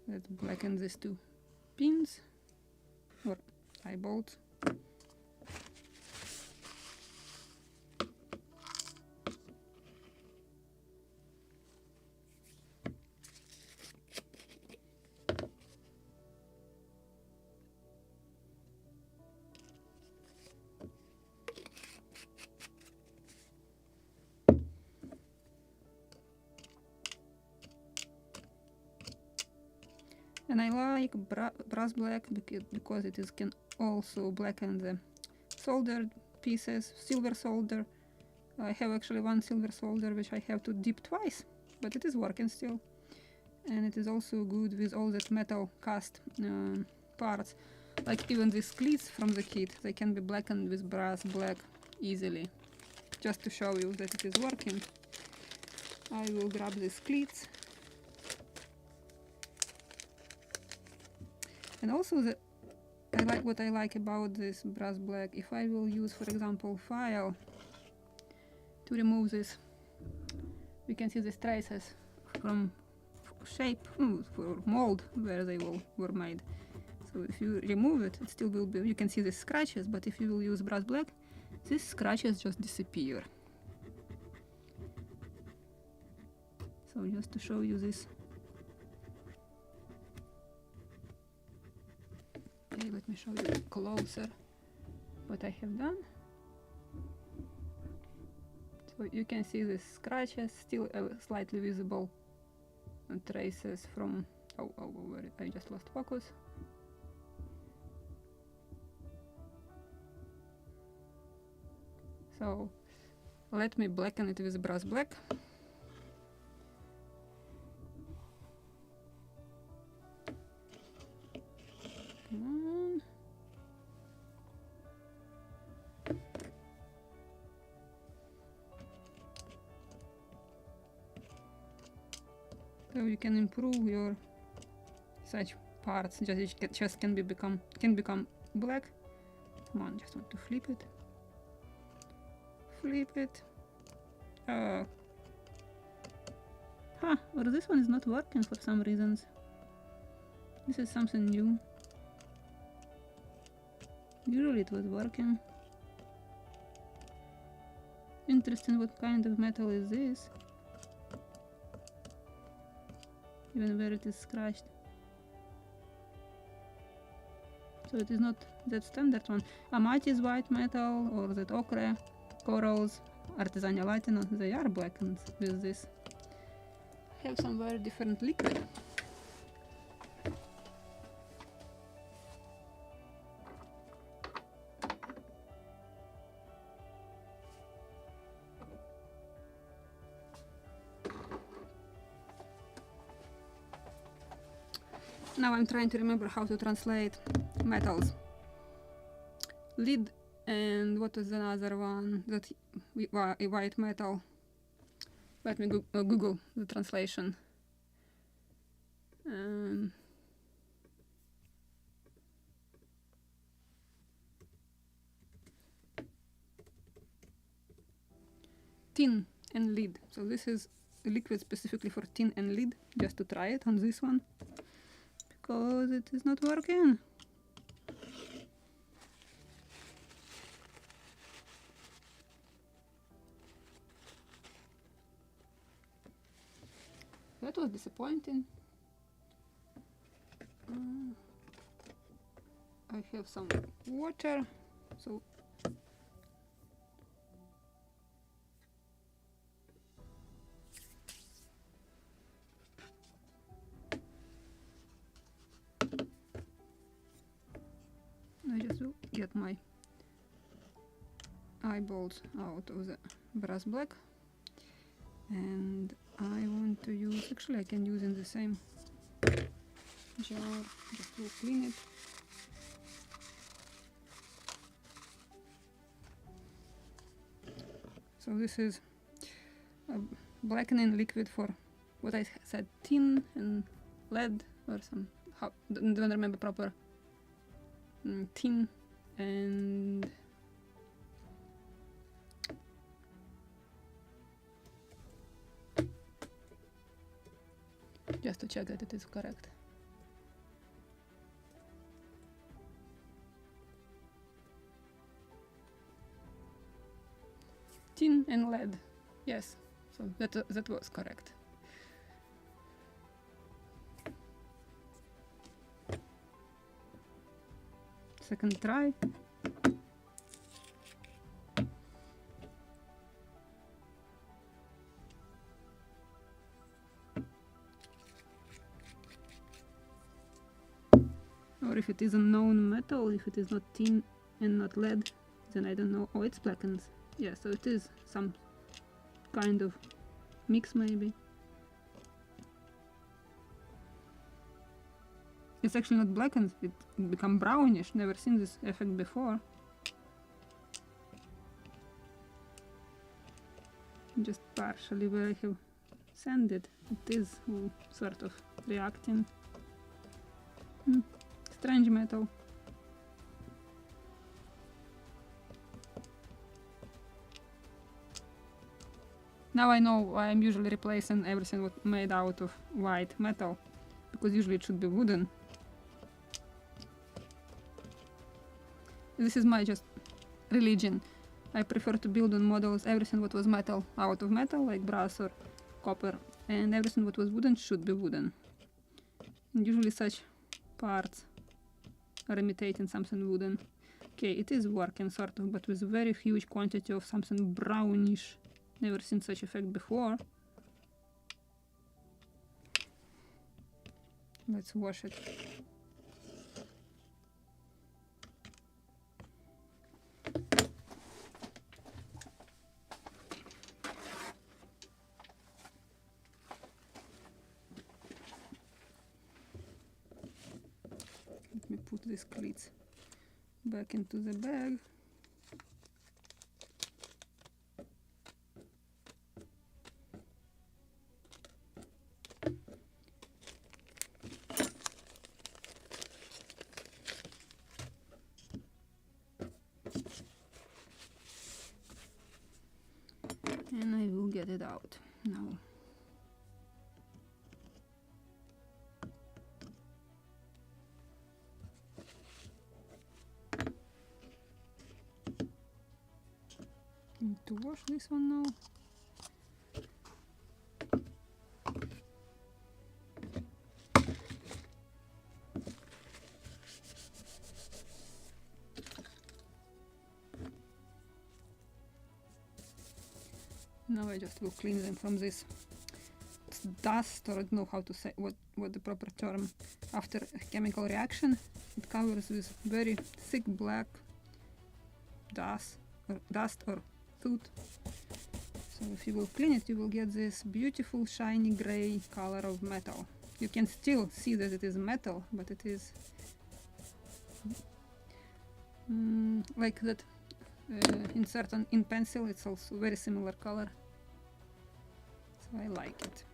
Let's blacken these 2 pins or eye bolts. And I like brass black because it can also blacken the soldered pieces, silver solder. I have actually 1 silver solder which I have to dip twice, but it is working still. And it is also good with all that metal cast parts. Like even these cleats from the kit, they can be blackened with brass black easily. Just to show you that it is working, I will grab these cleats. And also what I like about this brass black, if I will use, for example, file to remove this, we can see these traces from shape, for mold where they were made. So if you remove it, it still will be, you can see the scratches, but if you will use brass black, these scratches just disappear. So just to show you this. Okay, let me show you closer what I have done. So you can see the scratches, still slightly visible traces from, where I just lost focus. So let me blacken it with brass black. Come on. So you can improve your such parts, just can become black. Come on, just want to flip it. Flip it. Huh, or this one is not working for some reasons. This is something new. Usually it was working. Interesting, what kind of metal is this? Even where it is scratched. So it is not that standard one. Amati is white metal, or that ochre, corals, artisanal latino, they are blackened with this. Have some very different liquid. Now I'm trying to remember how to translate metals. Lead and what was another one? That white metal. Let me Google the translation. Tin and lead. So this is a liquid specifically for tin and lead. Just to try it on this one. Because it is not working. That was disappointing. I have some water, so I just will get my eyeballs out of the brass black, and I want to use, actually I can use in the same jar, just to clean it. So this is a blackening liquid for what I said, tin and lead, or some, don't remember proper, tin and just to check that it is correct. Tin and lead, yes, so that was correct. Second try. Or if it is a known metal, if it is not tin and not lead, then I don't know. Oh, it's blackened. Yeah, so it is some kind of mix maybe. It's actually not blackened, it become brownish. Never seen this effect before. Just partially where I have sanded, it is sort of reacting. Strange metal. Now I know why I'm usually replacing everything made out of white metal, because usually it should be wooden. This is my just religion. I prefer to build on models everything what was metal out of metal, like brass or copper, and everything what was wooden should be wooden. And usually such parts are imitating something wooden. Okay, it is working sort of, but with a very huge quantity of something brownish. Never seen such effect before. Let's wash it. Let me put these cleats back into the bag. And I will get it out now. Need to wash this one now. Now I just will clean them from this dust, or I don't know how to say what the proper term. After a chemical reaction, it covers with very thick black dust or soot. So if you will clean it, you will get this beautiful shiny gray color of metal. You can still see that it is metal, but it is like that. In pencil, it's also very similar color, so I like it.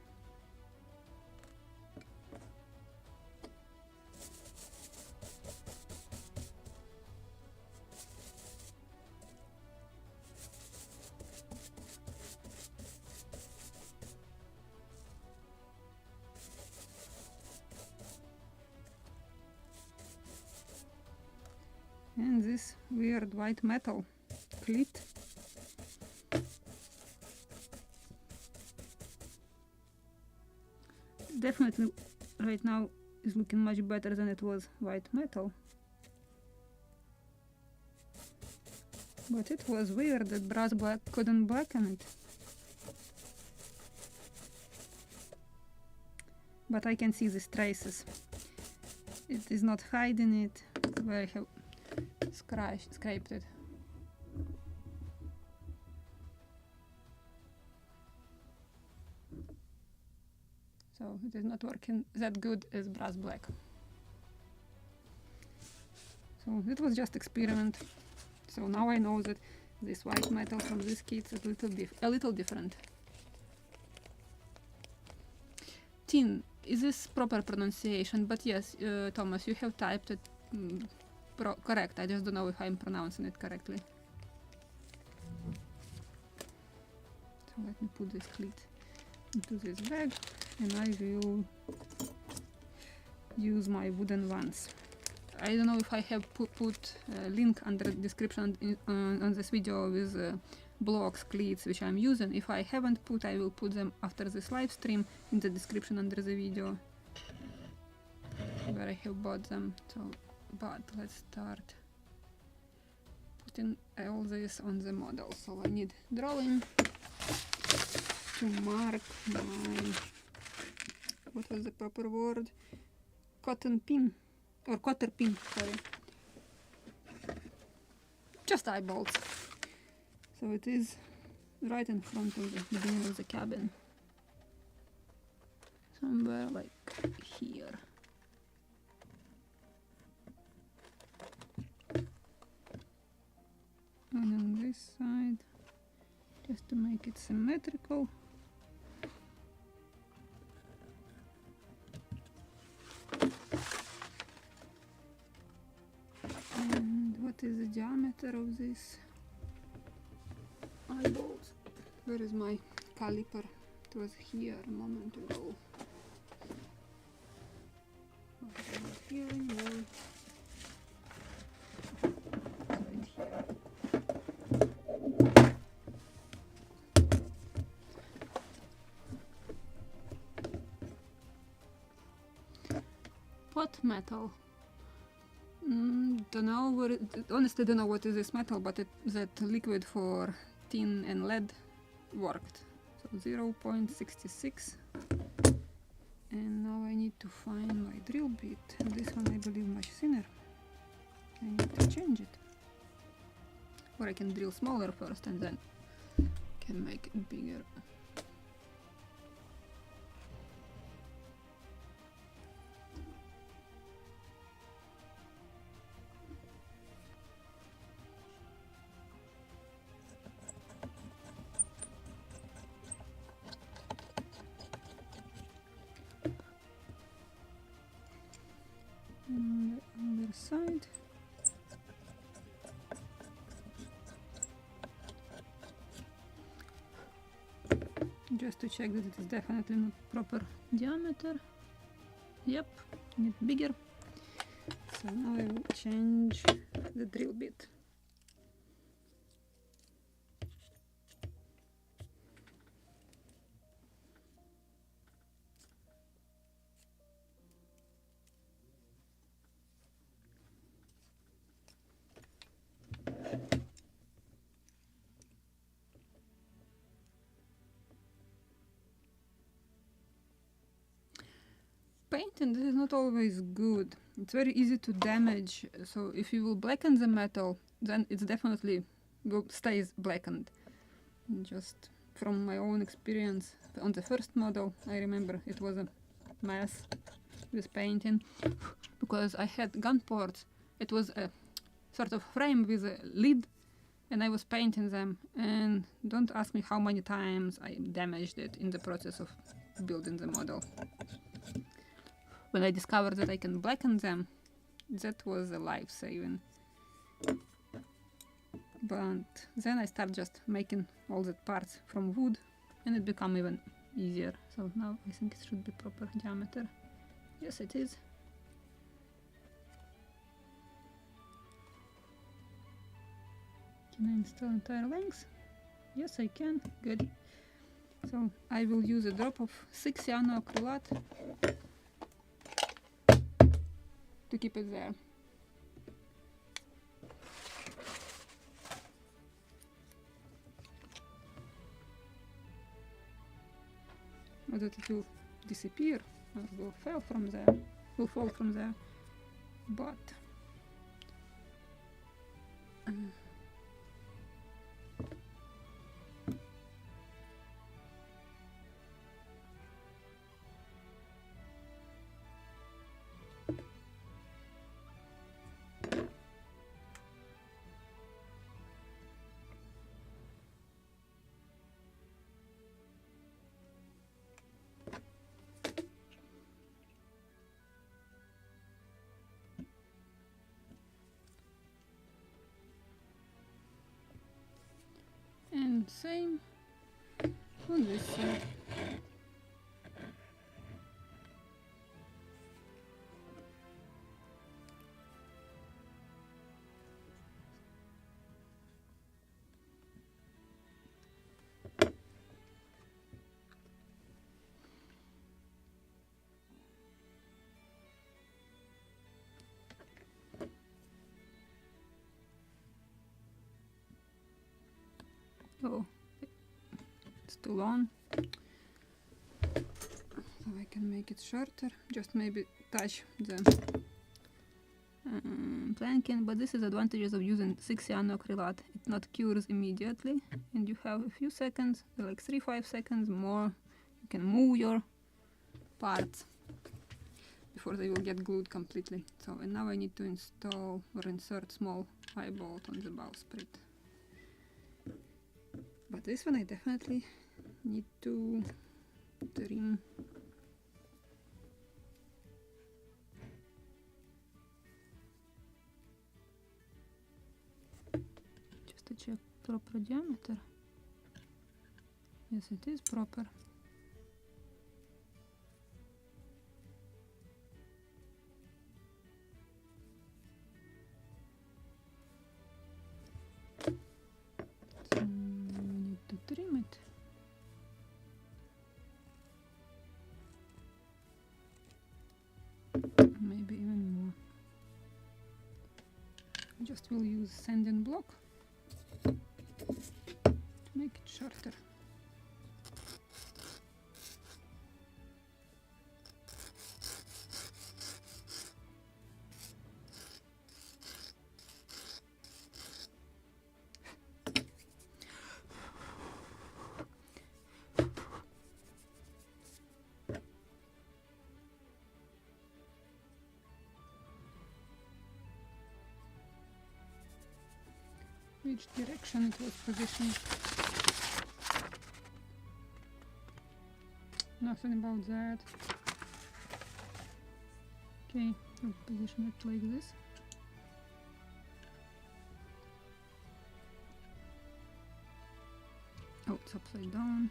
And this weird white metal cleat. Definitely right now is looking much better than it was white metal. But it was weird that brass black couldn't blacken it. But I can see these traces. It is not hiding it where I have scraped it. So it is not working that good as brass black. So it was just experiment. So now I know that this white metal from this kit is a little different. Tin, is this proper pronunciation? But yes, Thomas, you have typed it correct. I just don't know if I'm pronouncing it correctly. So let me put this cleat into this bag, and I will use my wooden ones. I don't know if I have put a link under the description on this video with blocks, cleats which I'm using. If I haven't put, I will put them after this live stream in the description under the video where I have bought them. So, but let's start putting all this on the model. So I need drawing to mark my, what was the proper word? Cotton pin, or cotter pin, sorry. Just eyeballs. So it is right in front of the beginning of the cabin. Somewhere like here. And on this side, just to make it symmetrical. And what is the diameter of this eyeballs? Where is my caliper? It was here a moment ago. Not here anymore. Right here. Pot metal. Don't know what honestly don't know what is this metal, but that liquid for tin and lead worked. So 0.66. And now I need to find my drill bit. And this one I believe much thinner. I need to change it. Or I can drill smaller first and then can make it bigger. On the other side. Just to check that it is definitely not proper diameter. Yep, need bigger. So now I will change the drill bit. Painting, this is not always good. It's very easy to damage, so if you will blacken the metal, then it's definitely stays blackened. Just from my own experience on the first model, I remember it was a mess with painting because I had gun ports. It was a sort of frame with a lid and I was painting them, and don't ask me how many times I damaged it in the process of building the model. When I discovered that I can blacken them, that was a life-saving. But then I start just making all the parts from wood and it become even easier. So now I think it should be proper diameter. Yes, it is. Can I install entire length? Yes, I can. Good. So I will use a drop of 6 cyanoacrylate to keep it there. Or that it will disappear or will fall from there. But and same on this side. Oh, it's too long, so I can make it shorter, just maybe touch the planking. But this is advantages of using 6 cyanoacrylate. It not cures immediately and you have a few seconds, like 3-5 seconds more. You can move your parts before they will get glued completely. So, and now I need to install or insert small eye bolt on the bowsprit. But this one I definitely need to trim. Just to check proper diameter. Yes, it is proper. Trim it. Maybe even more. I just will use sanding block to make it shorter. Which direction it was positioned? Nothing about that. Okay, I'll position it like this. Oh, it's upside down.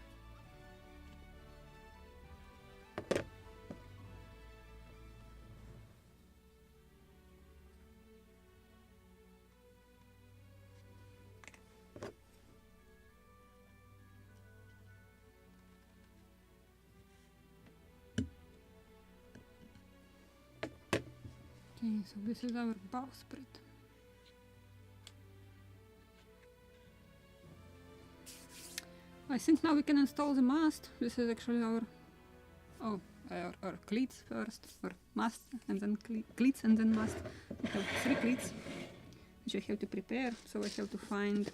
Okay, so this is our bowsprit. I think now we can install the mast. This is actually our cleats first, or mast and then cleats and then mast. We have 3 cleats which I have to prepare, so I have to find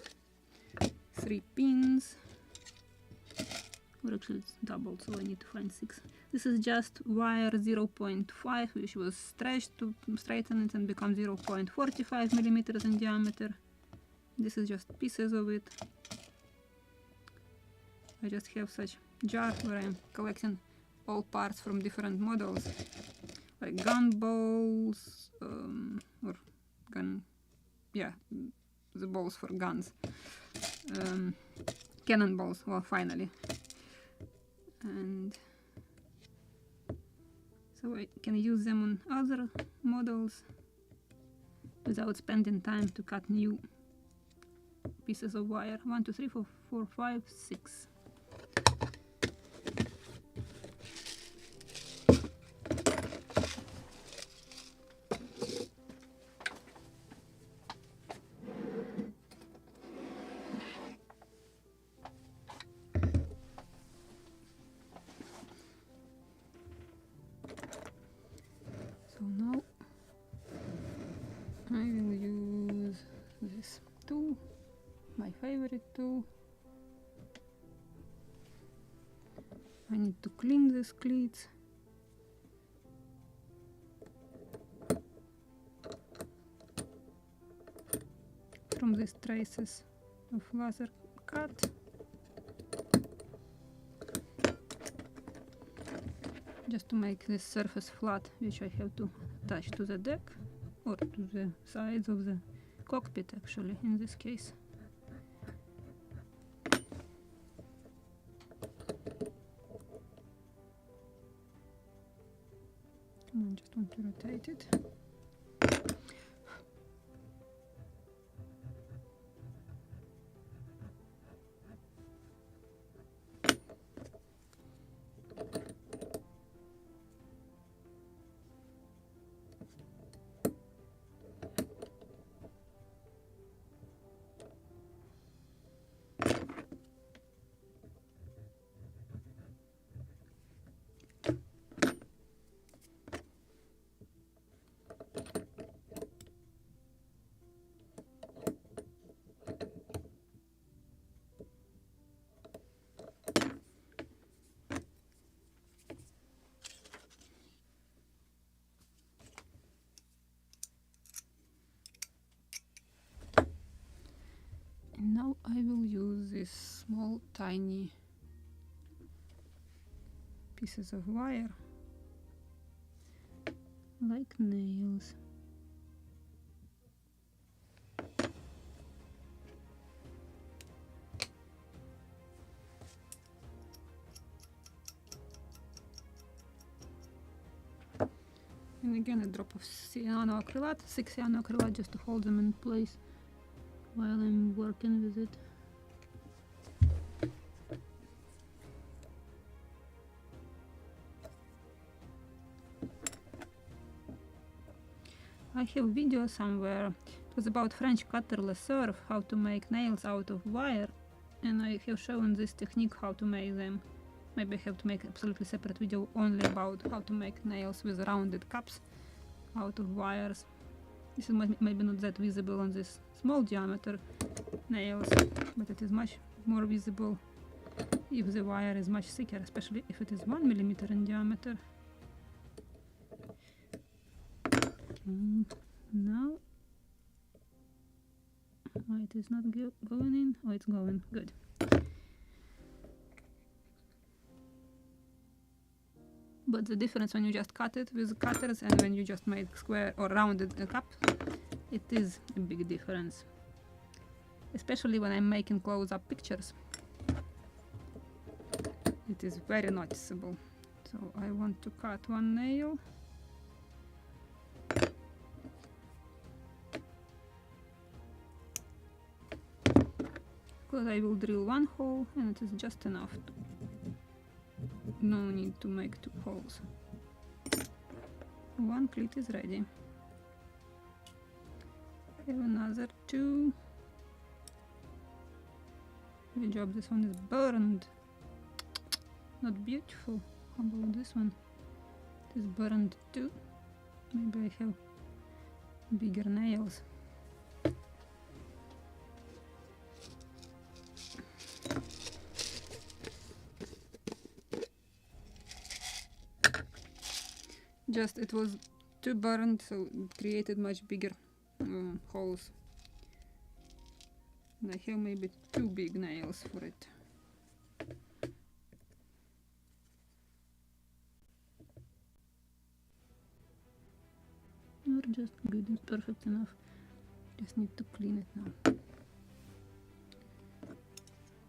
3 pins, or actually it's doubled, so I need to find 6. This is just wire 0.5 which was stretched to straighten it and become 0.45 millimeters in diameter. This is just pieces of it. I just have such jar where I'm collecting all parts from different models, like gunballs, or gun, yeah, the balls for guns, cannonballs, well, finally. And so I can use them on other models without spending time to cut new pieces of wire. 1, 2, 3, 4, 4, 5, 6. So now I will use this tool, my favorite tool. I need to clean these cleats. From these traces of laser cut. Just to make this surface flat, which I have to attach to the deck, or to the sides of the cockpit actually, in this case. And I just want to rotate it. And now I will use these small tiny pieces of wire like nails. And again a drop of cyanoacrylate, 6 cyanoacrylate, just to hold them in place while I'm working with it. I have a video somewhere. It was about French cutter Lobster, how to make nails out of wire, and I have shown this technique how to make them. Maybe I have to make absolutely separate video only about how to make nails with rounded cups out of wires. This is maybe not that visible on this small diameter nails, but it is much more visible if the wire is much thicker, especially if it is 1 millimeter in diameter. Now, why it is not going in? Oh, it's going, good. But the difference when you just cut it with cutters and when you just make square or rounded cup, it is a big difference. Especially when I'm making close-up pictures. It is very noticeable. So I want to cut one nail. Because I will drill one hole and it is just enough. No need to make 2 holes. One cleat is ready. I have another 2. Good job, this one is burned. Not beautiful. How about this one? It is burned too. Maybe I have bigger nails. Just it was too burned, so it created much bigger holes. And I have maybe too big nails for it. Or just good, it's perfect enough. Just need to clean it now.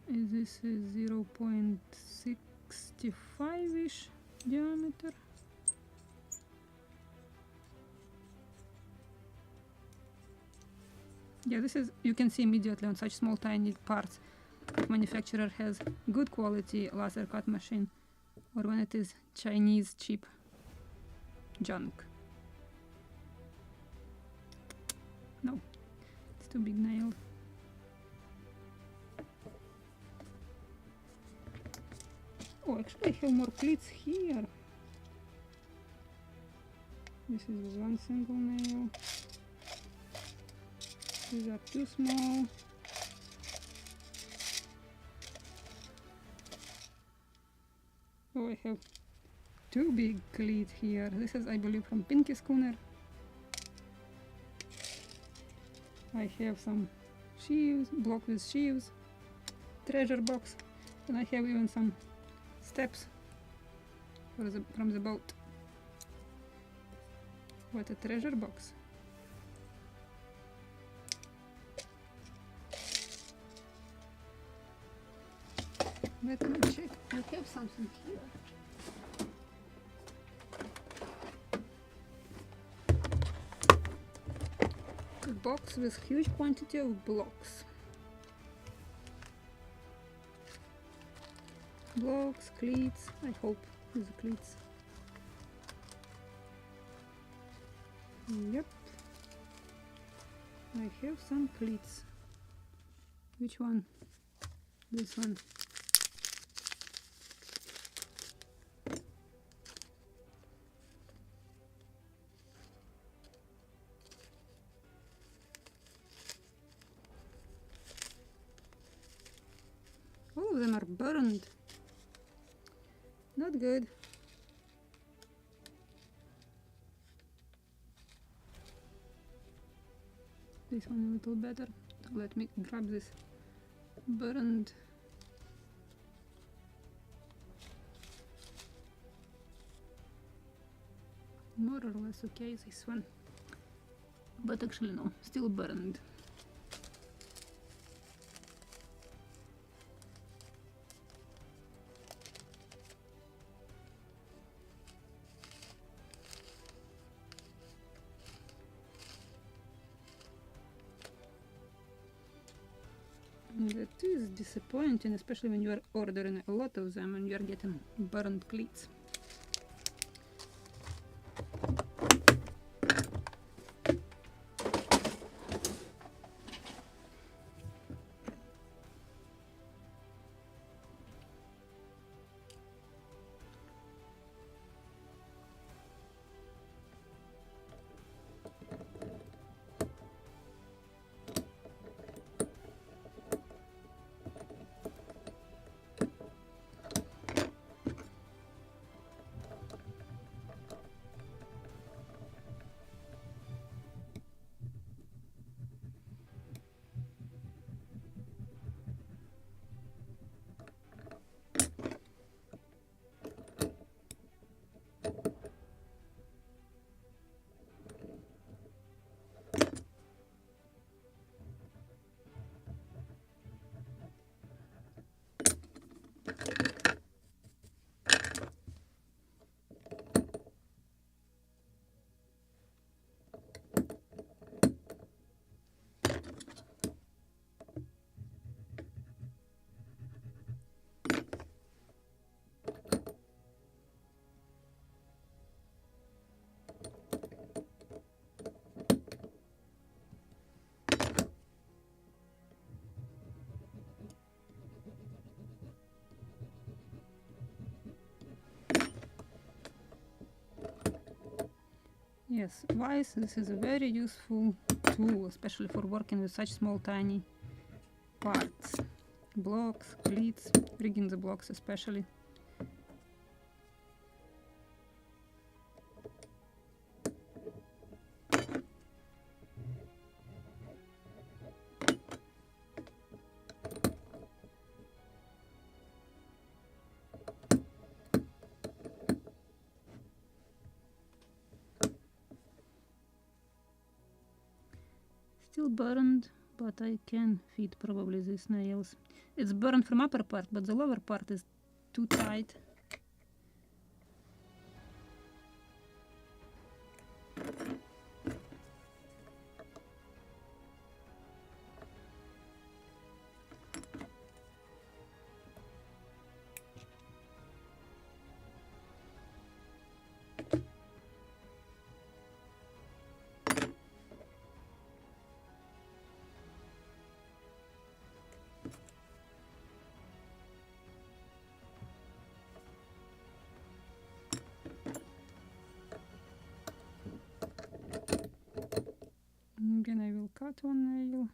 This is 0.65-ish diameter. Yeah, this is, you can see immediately on such small tiny parts if manufacturer has good quality laser cut machine or when it is Chinese cheap junk. No, it's too big nail. Oh, actually I have more pleats here. This is one single nail. These are too small. Oh, I have too big cleat here. This is, I believe, from Pinky Schooner. I have some sheaves, block with sheaves, treasure box, and I have even some steps from the boat. What a treasure box. Let me check. I have something here. A box with huge quantity of blocks. Blocks, cleats. I hope with cleats. Yep. I have some cleats. Which one? This one. All of them are burned. Not good. This one a little better. Let me grab this burned. More or less okay, this one. But actually no, still burned. That is disappointing, especially when you are ordering a lot of them and you are getting burned cleats. Yes, Vice, this is a very useful tool, especially for working with such small tiny parts. Blocks, cleats, rigging the blocks especially. Still burned, but I can fit probably these nails. It's burned from upper part, but the lower part is too tight. Again, I will cut one nail.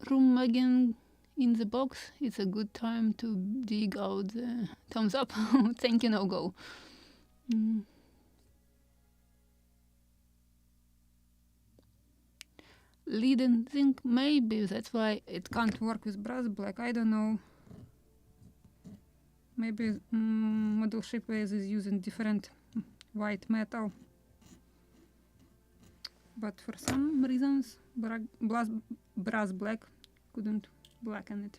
Room again in the box. It's a good time to dig out the thumbs up. Thank you, no go. Lead and zinc, maybe that's why it can't work with brass black, I don't know. Maybe model Shipways is using different white metal, but for some reasons brass black couldn't blacken it.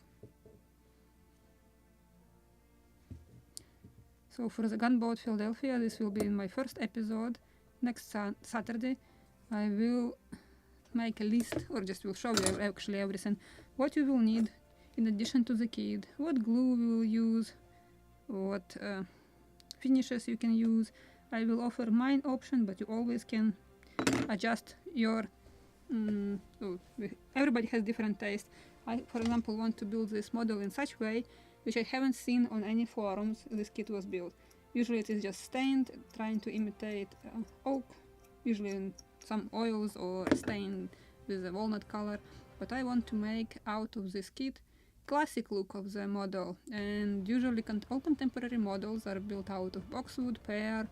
So for the Gunboat Philadelphia, this will be in my first episode. Next Saturday I will make a list, or just will show you actually everything what you will need in addition to the kit, what glue we will use, what finishes you can use. I will offer mine option, but you always can adjust your everybody has different taste. I, for example, want to build this model in such way which I haven't seen on any forums this kit was built. Usually it is just stained, trying to imitate oak, usually in some oils or stained with a walnut color, but I want to make out of this kit classic look of the model, and usually all contemporary models are built out of boxwood, pear,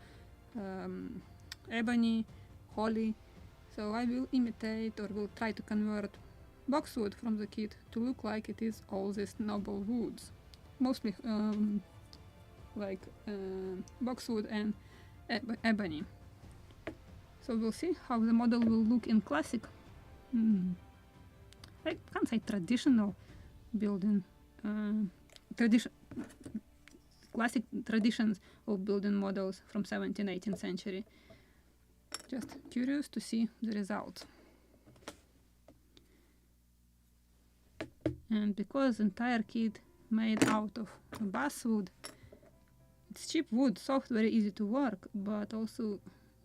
ebony, holly, so I will imitate or will try to convert boxwood from the kit to look like it is all these noble woods, mostly like boxwood and ebony. So we'll see how the model will look in classic, I can't say traditional building, classic traditions of building models from 17th, 18th century. Just curious to see the result. And because the entire kit made out of basswood, it's cheap wood, soft, very easy to work, but also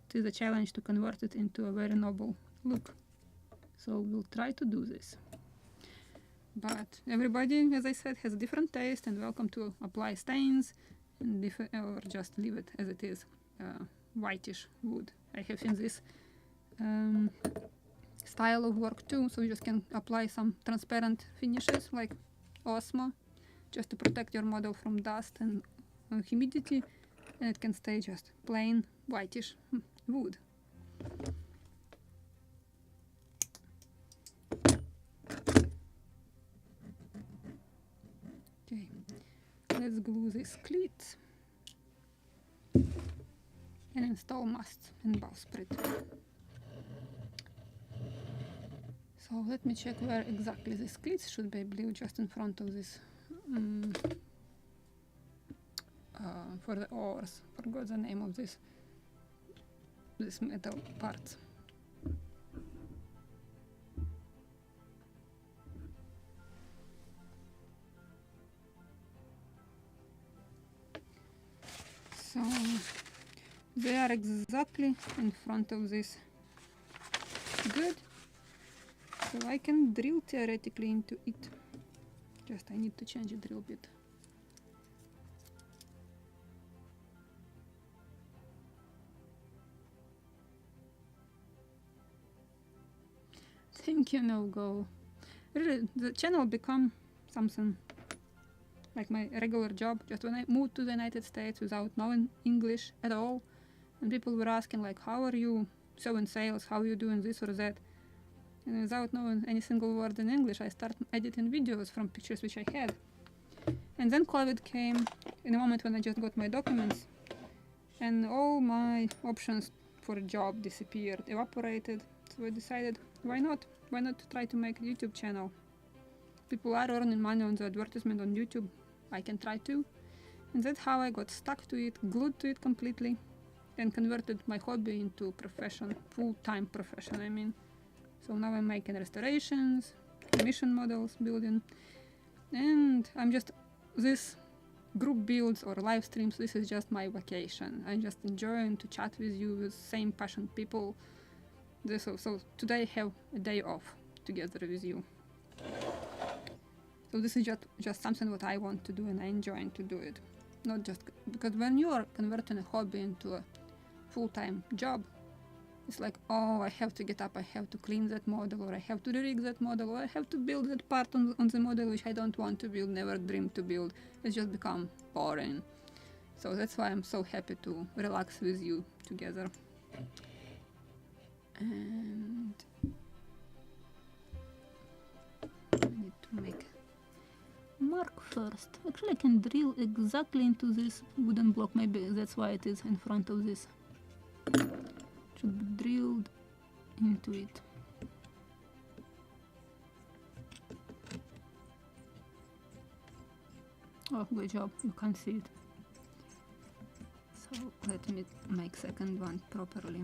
it is a challenge to convert it into a very noble look. So we'll try to do this. But everybody, as I said, has a different taste and welcome to apply stains and or just leave it as it is, whitish wood. I have seen this style of work too, so you just can apply some transparent finishes like Osmo just to protect your model from dust and humidity, and it can stay just plain whitish wood. Okay, let's glue this cleat and install MAST and bowsprit. So let me check where exactly this cleats should be. I believe just in front of this for the oars. Forgot the name of this metal part. So They are exactly in front of this. Good. So I can drill theoretically into it. Just I need to change it a little bit. Thank you, no go. Really, the channel become something like my regular job. Just when I moved to the United States without knowing English at all, and people were asking like, how are you so in sales, how are you doing this or that, and without knowing any single word in English, I started editing videos from pictures which I had. And then COVID came in a moment when I just got my documents, and all my options for a job disappeared, evaporated. So I decided, why not? Why not try to make a YouTube channel? People are earning money on the advertisement on YouTube. I can try too. And that's how I got stuck to it, glued to it completely, and converted my hobby into profession, full-time profession, I mean. So now I'm making restorations, commission models, building, and I'm just, this group builds or live streams, this is just my vacation. I'm just enjoying to chat with you, with same passionate people. So today I have a day off together with you. So this is just something what I want to do and I enjoy to do it. Not just because when you are converting a hobby into a full-time job, it's like, oh, I have to get up, I have to clean that model, or I have to rig that model, or I have to build that part on the model which I don't want to build, never dreamed to build. It's just become boring. So that's why I'm so happy to relax with you together. And I need to make mark first. Actually, I can drill exactly into this wooden block. Maybe that's why it is in front of this. Should be drilled into it. Oh, good job. You can't see it. So let me make second one properly.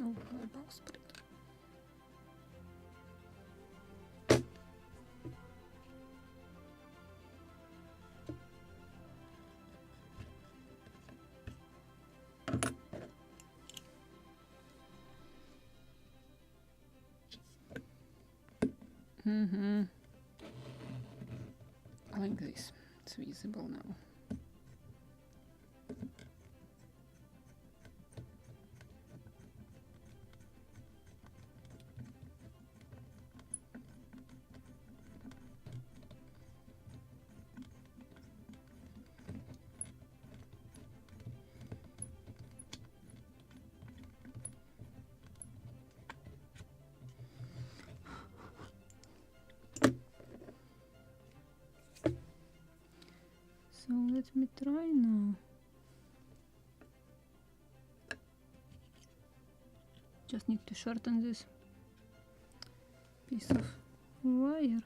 Oh, my bowsprit. Like this. It's visible now. So let me try now. Just need to shorten this piece of wire.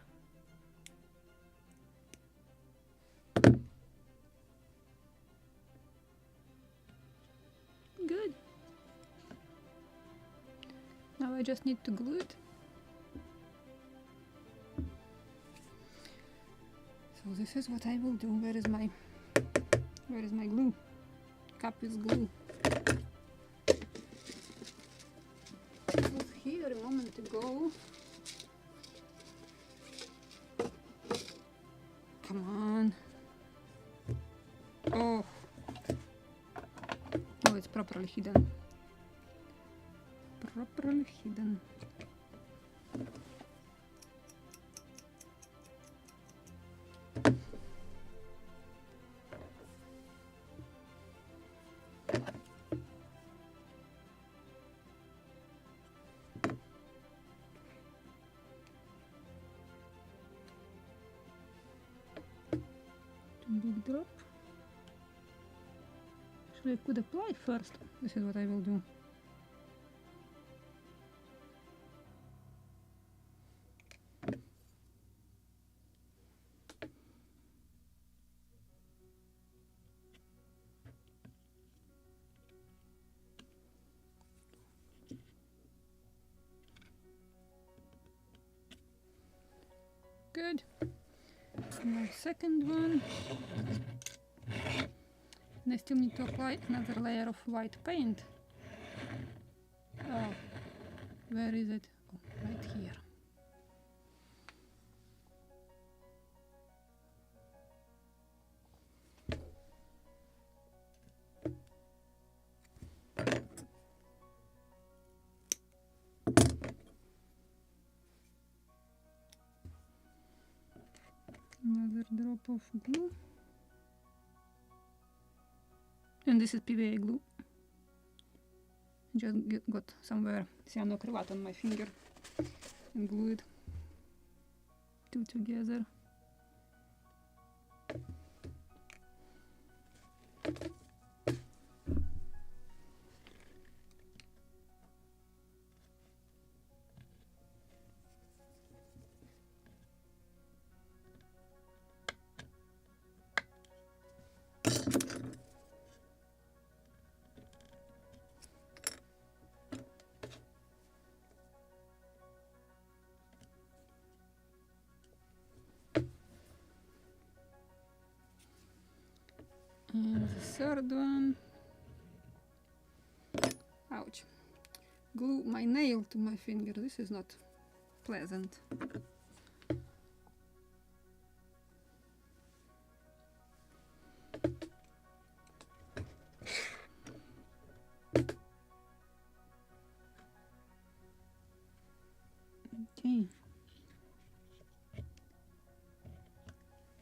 Good. Now I just need to glue it. So this is what I will do. Where is my glue? Cup is glue. It was here a moment ago. Come on. Oh. Oh, it's properly hidden. Properly hidden. Big drop. Actually, I could apply first. This is what I will do. good. Now second one. And I still need to apply another layer of white paint. Oh, where is it? Oh, right here. Another drop of glue. And this is PVA glue. Just got somewhere cyanoacrylate on my finger and glued two together. And the third one. Ouch. Glue my nail to my finger. This is not pleasant. Okay.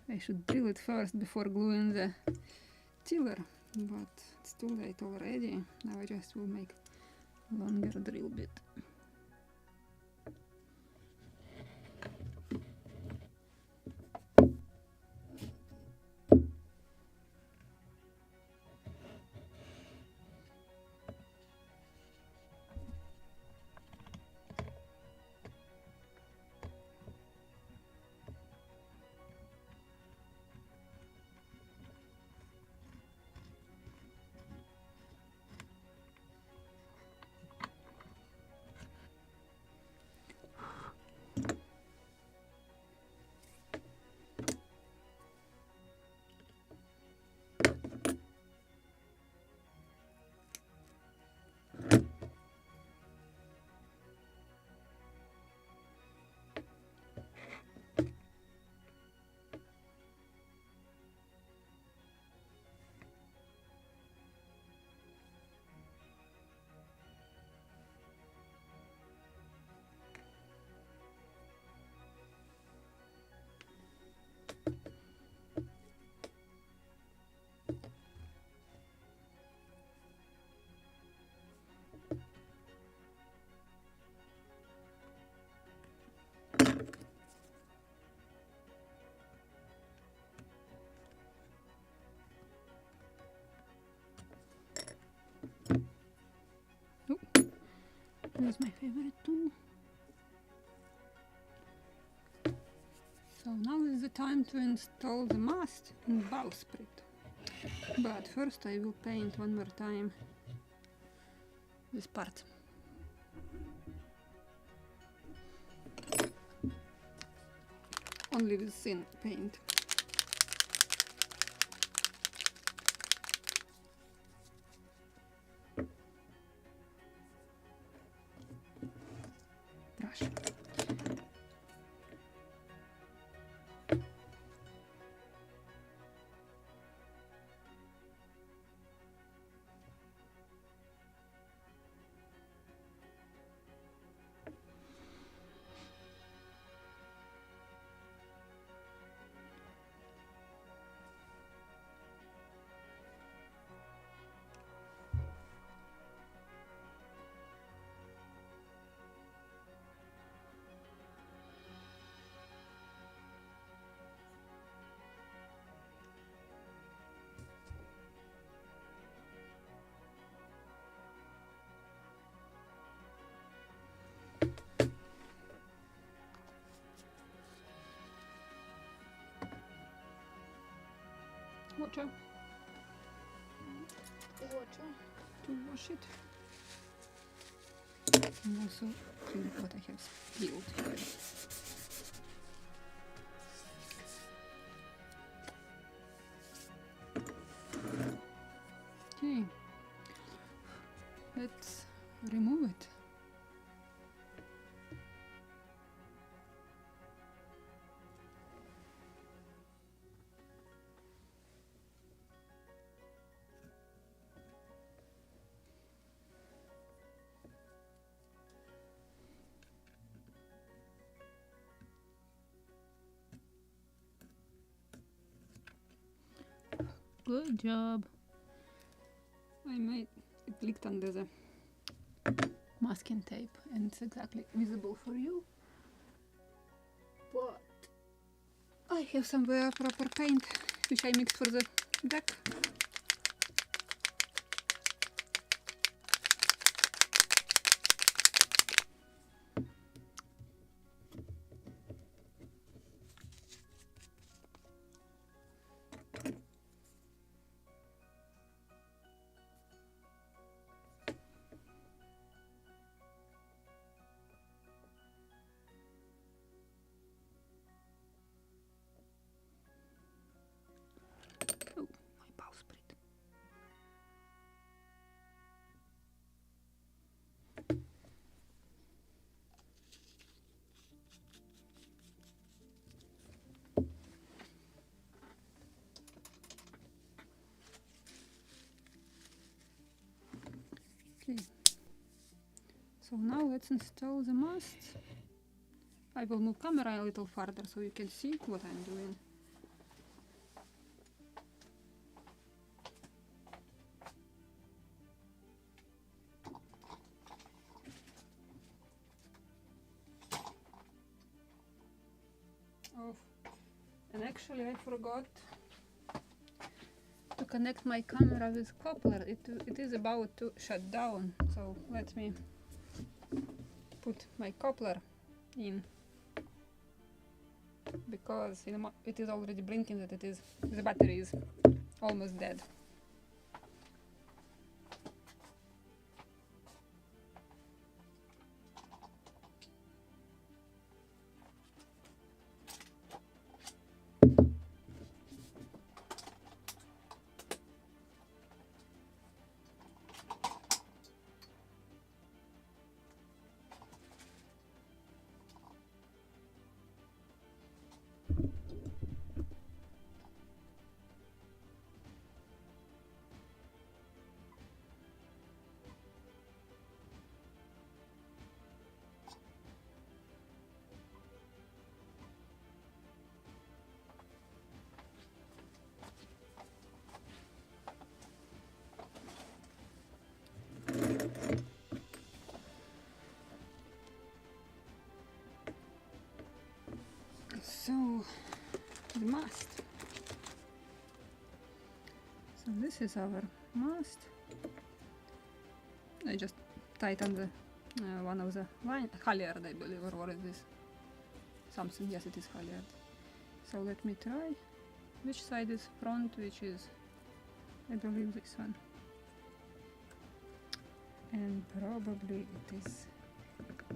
I should drill it first before gluing the tiller, but it's too late already. Now I just will make a longer drill bit. This is my favorite tool. So now is the time to install the MAST and bowsprit. But first I will paint one more time this part. Only with thin paint. Brush. Water to wash it, and also clean what I have spilled here. let's remove it. Good job. I made it leaked under the masking tape and it's exactly visible for you. But I have somewhere proper paint which I mixed for the deck. Oh, my bowsprit. Okay, so now let's install the mast. I will move camera a little farther so you can see what I'm doing. Oh, and actually I forgot to connect my camera with coupler. It is about to shut down, so let me put my coupler in, because it is already blinking that the battery is almost dead. So, the mast. So this is our mast. I just tightened the one of the line, halyard I believe, or what is this? Something, yes it is halyard. So let me try which side is front, which is, I believe, this one. And probably it is,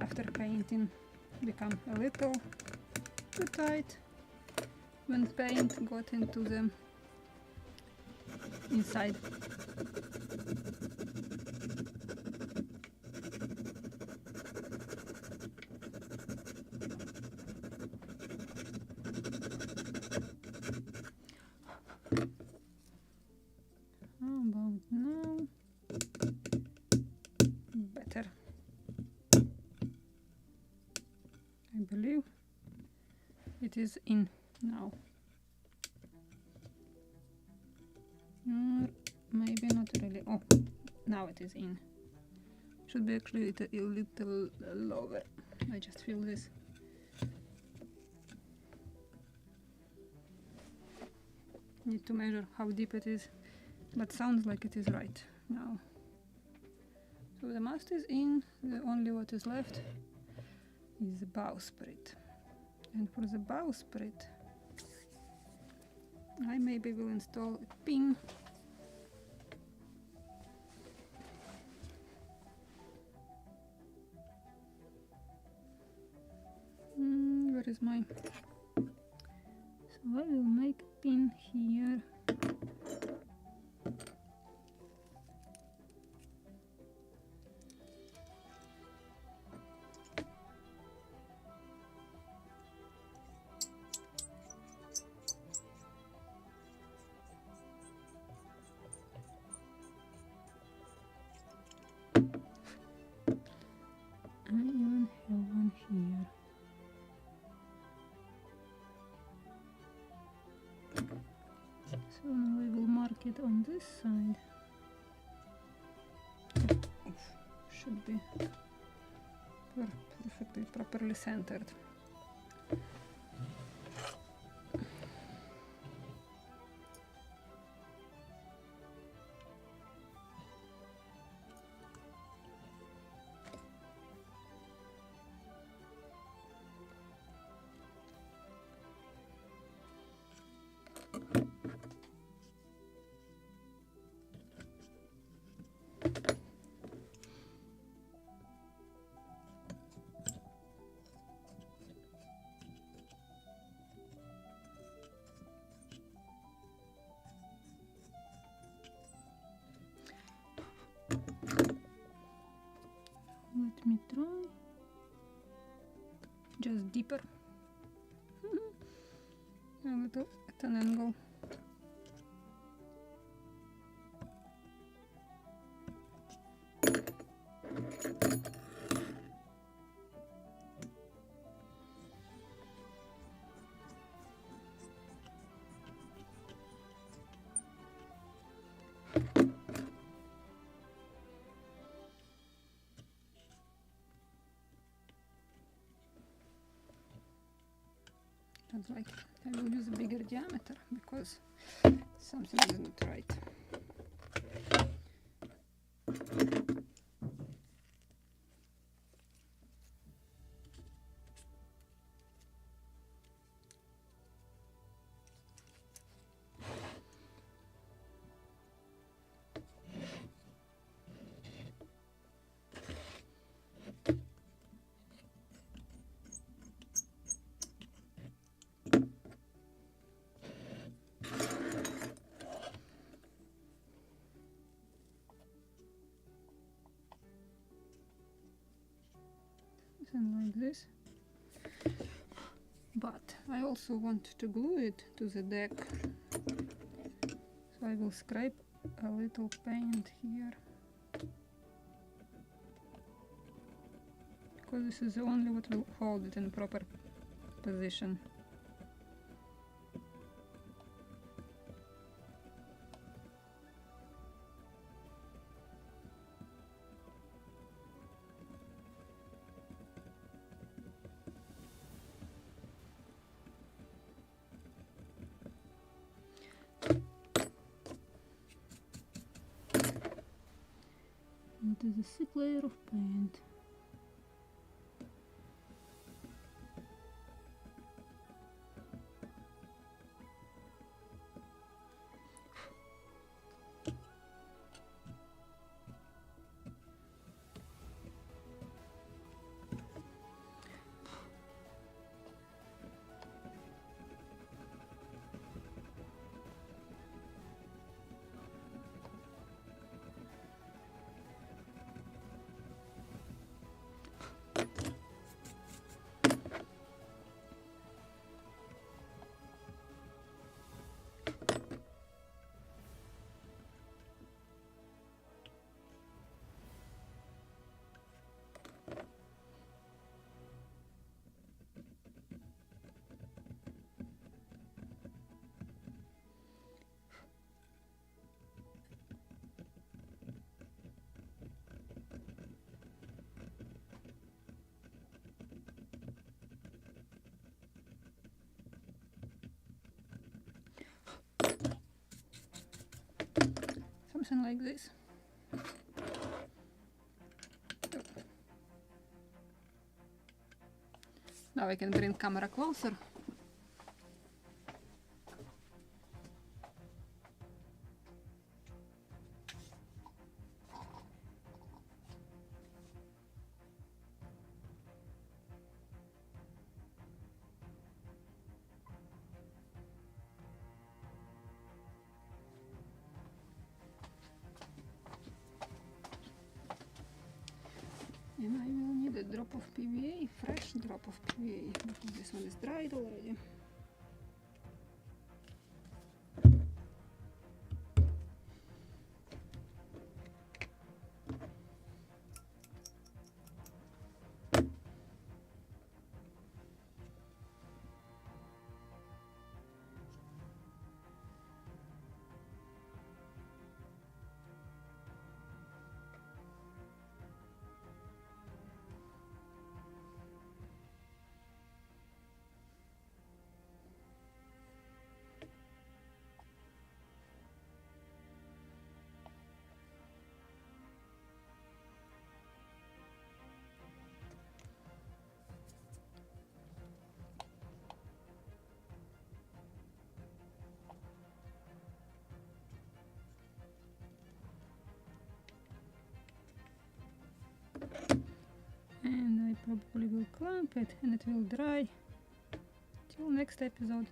after painting, become a little too tight when paint got into the inside. How about now? Better, I believe. It is in now. Maybe not really. Oh, now it is in. Should be actually a little lower. I just feel this. Need to measure how deep it is, but sounds like it is right now. So the mast is in. The only what is left is the bowsprit. And for the bowsprit, I maybe will install a pin. Where is my? So I will make a pin here. it on this side. Should be perfectly properly centered. Let me try just deeper, a little at an angle. Don't like it. I will use a bigger diameter because something isn't right. Something like this. But I also want to glue it to the deck, so I will scrape a little paint here, because this is the only what will hold it in proper position. It is a thick layer of paint. Something like this. Now I can bring camera closer. And I will need a drop of PVA, fresh drop of PVA, because this one is dried already. probably will clamp it and it will dry till next episode.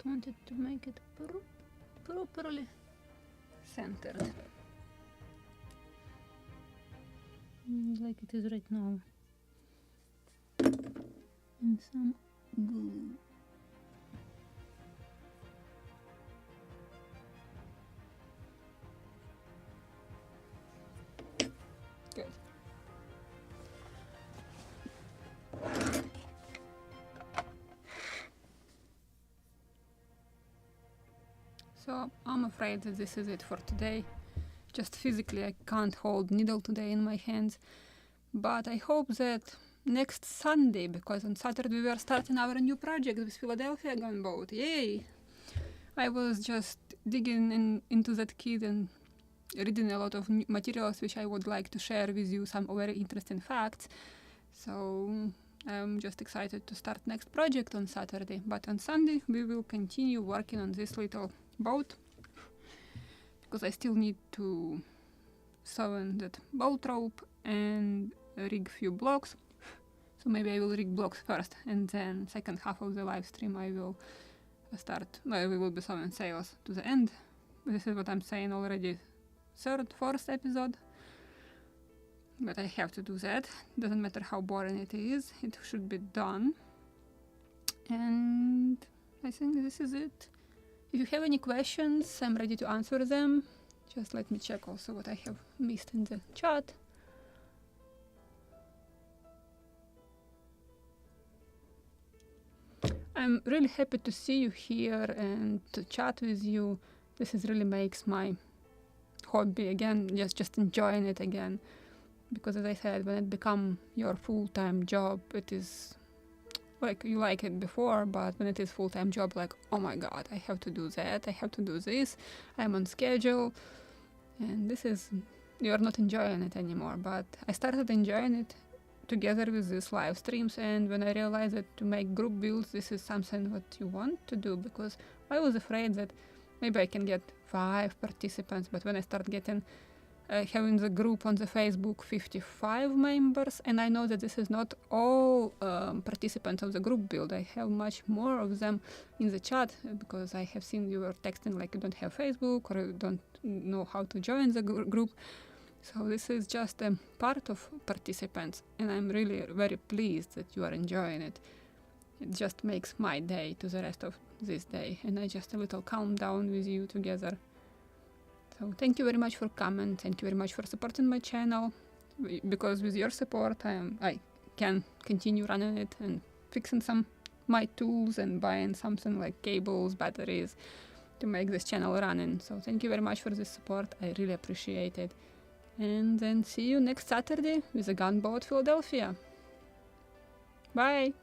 Wanted to make it properly centered, like it is right now, and some glue. Good. So I'm afraid that this is it for today. Just physically I can't hold needle today in my hands. But I hope that next Sunday, because on Saturday we are starting our new project with Philadelphia Gunboat. Yay! I was just digging into that kit and reading a lot of materials which I would like to share with you, some very interesting facts. So I'm just excited to start next project on Saturday. But on Sunday we will continue working on this little boat, because I still need to sew in that boat rope and rig few blocks. So maybe I will rig blocks first, and then second half of the live stream I will we will be sewing sails to the end. This is what I'm saying already, fourth episode. But I have to do that. Doesn't matter how boring it is, it should be done. And I think this is it. If you have any questions, I'm ready to answer them. Just let me check also what I have missed in the chat. I'm really happy to see you here and to chat with you. This is really makes my hobby again, just enjoying it again. Because as I said, when it becomes your full-time job, it is like you like it before, but when it is full-time job, like, oh my god, I have to do that, I have to do this, I'm on schedule, and this is, you're not enjoying it anymore. But I started enjoying it together with these live streams, and when I realized that to make group builds, this is something what you want to do, because I was afraid that maybe I can get 5 participants, but when I start getting having the group on the Facebook 55 members, and I know that this is not all participants of the group build. I have much more of them in the chat, because I have seen you were texting like you don't have Facebook or you don't know how to join the group. So this is just a part of participants, and I'm really very pleased that you are enjoying it. It just makes my day to the rest of this day, and I just a little calm down with you together. So thank you very much for coming, thank you very much for supporting my channel, because with your support I can continue running it and fixing some my tools and buying something like cables, batteries to make this channel running. So thank you very much for this support, I really appreciate it. And then see you next Saturday with the Gunboat Philadelphia. Bye!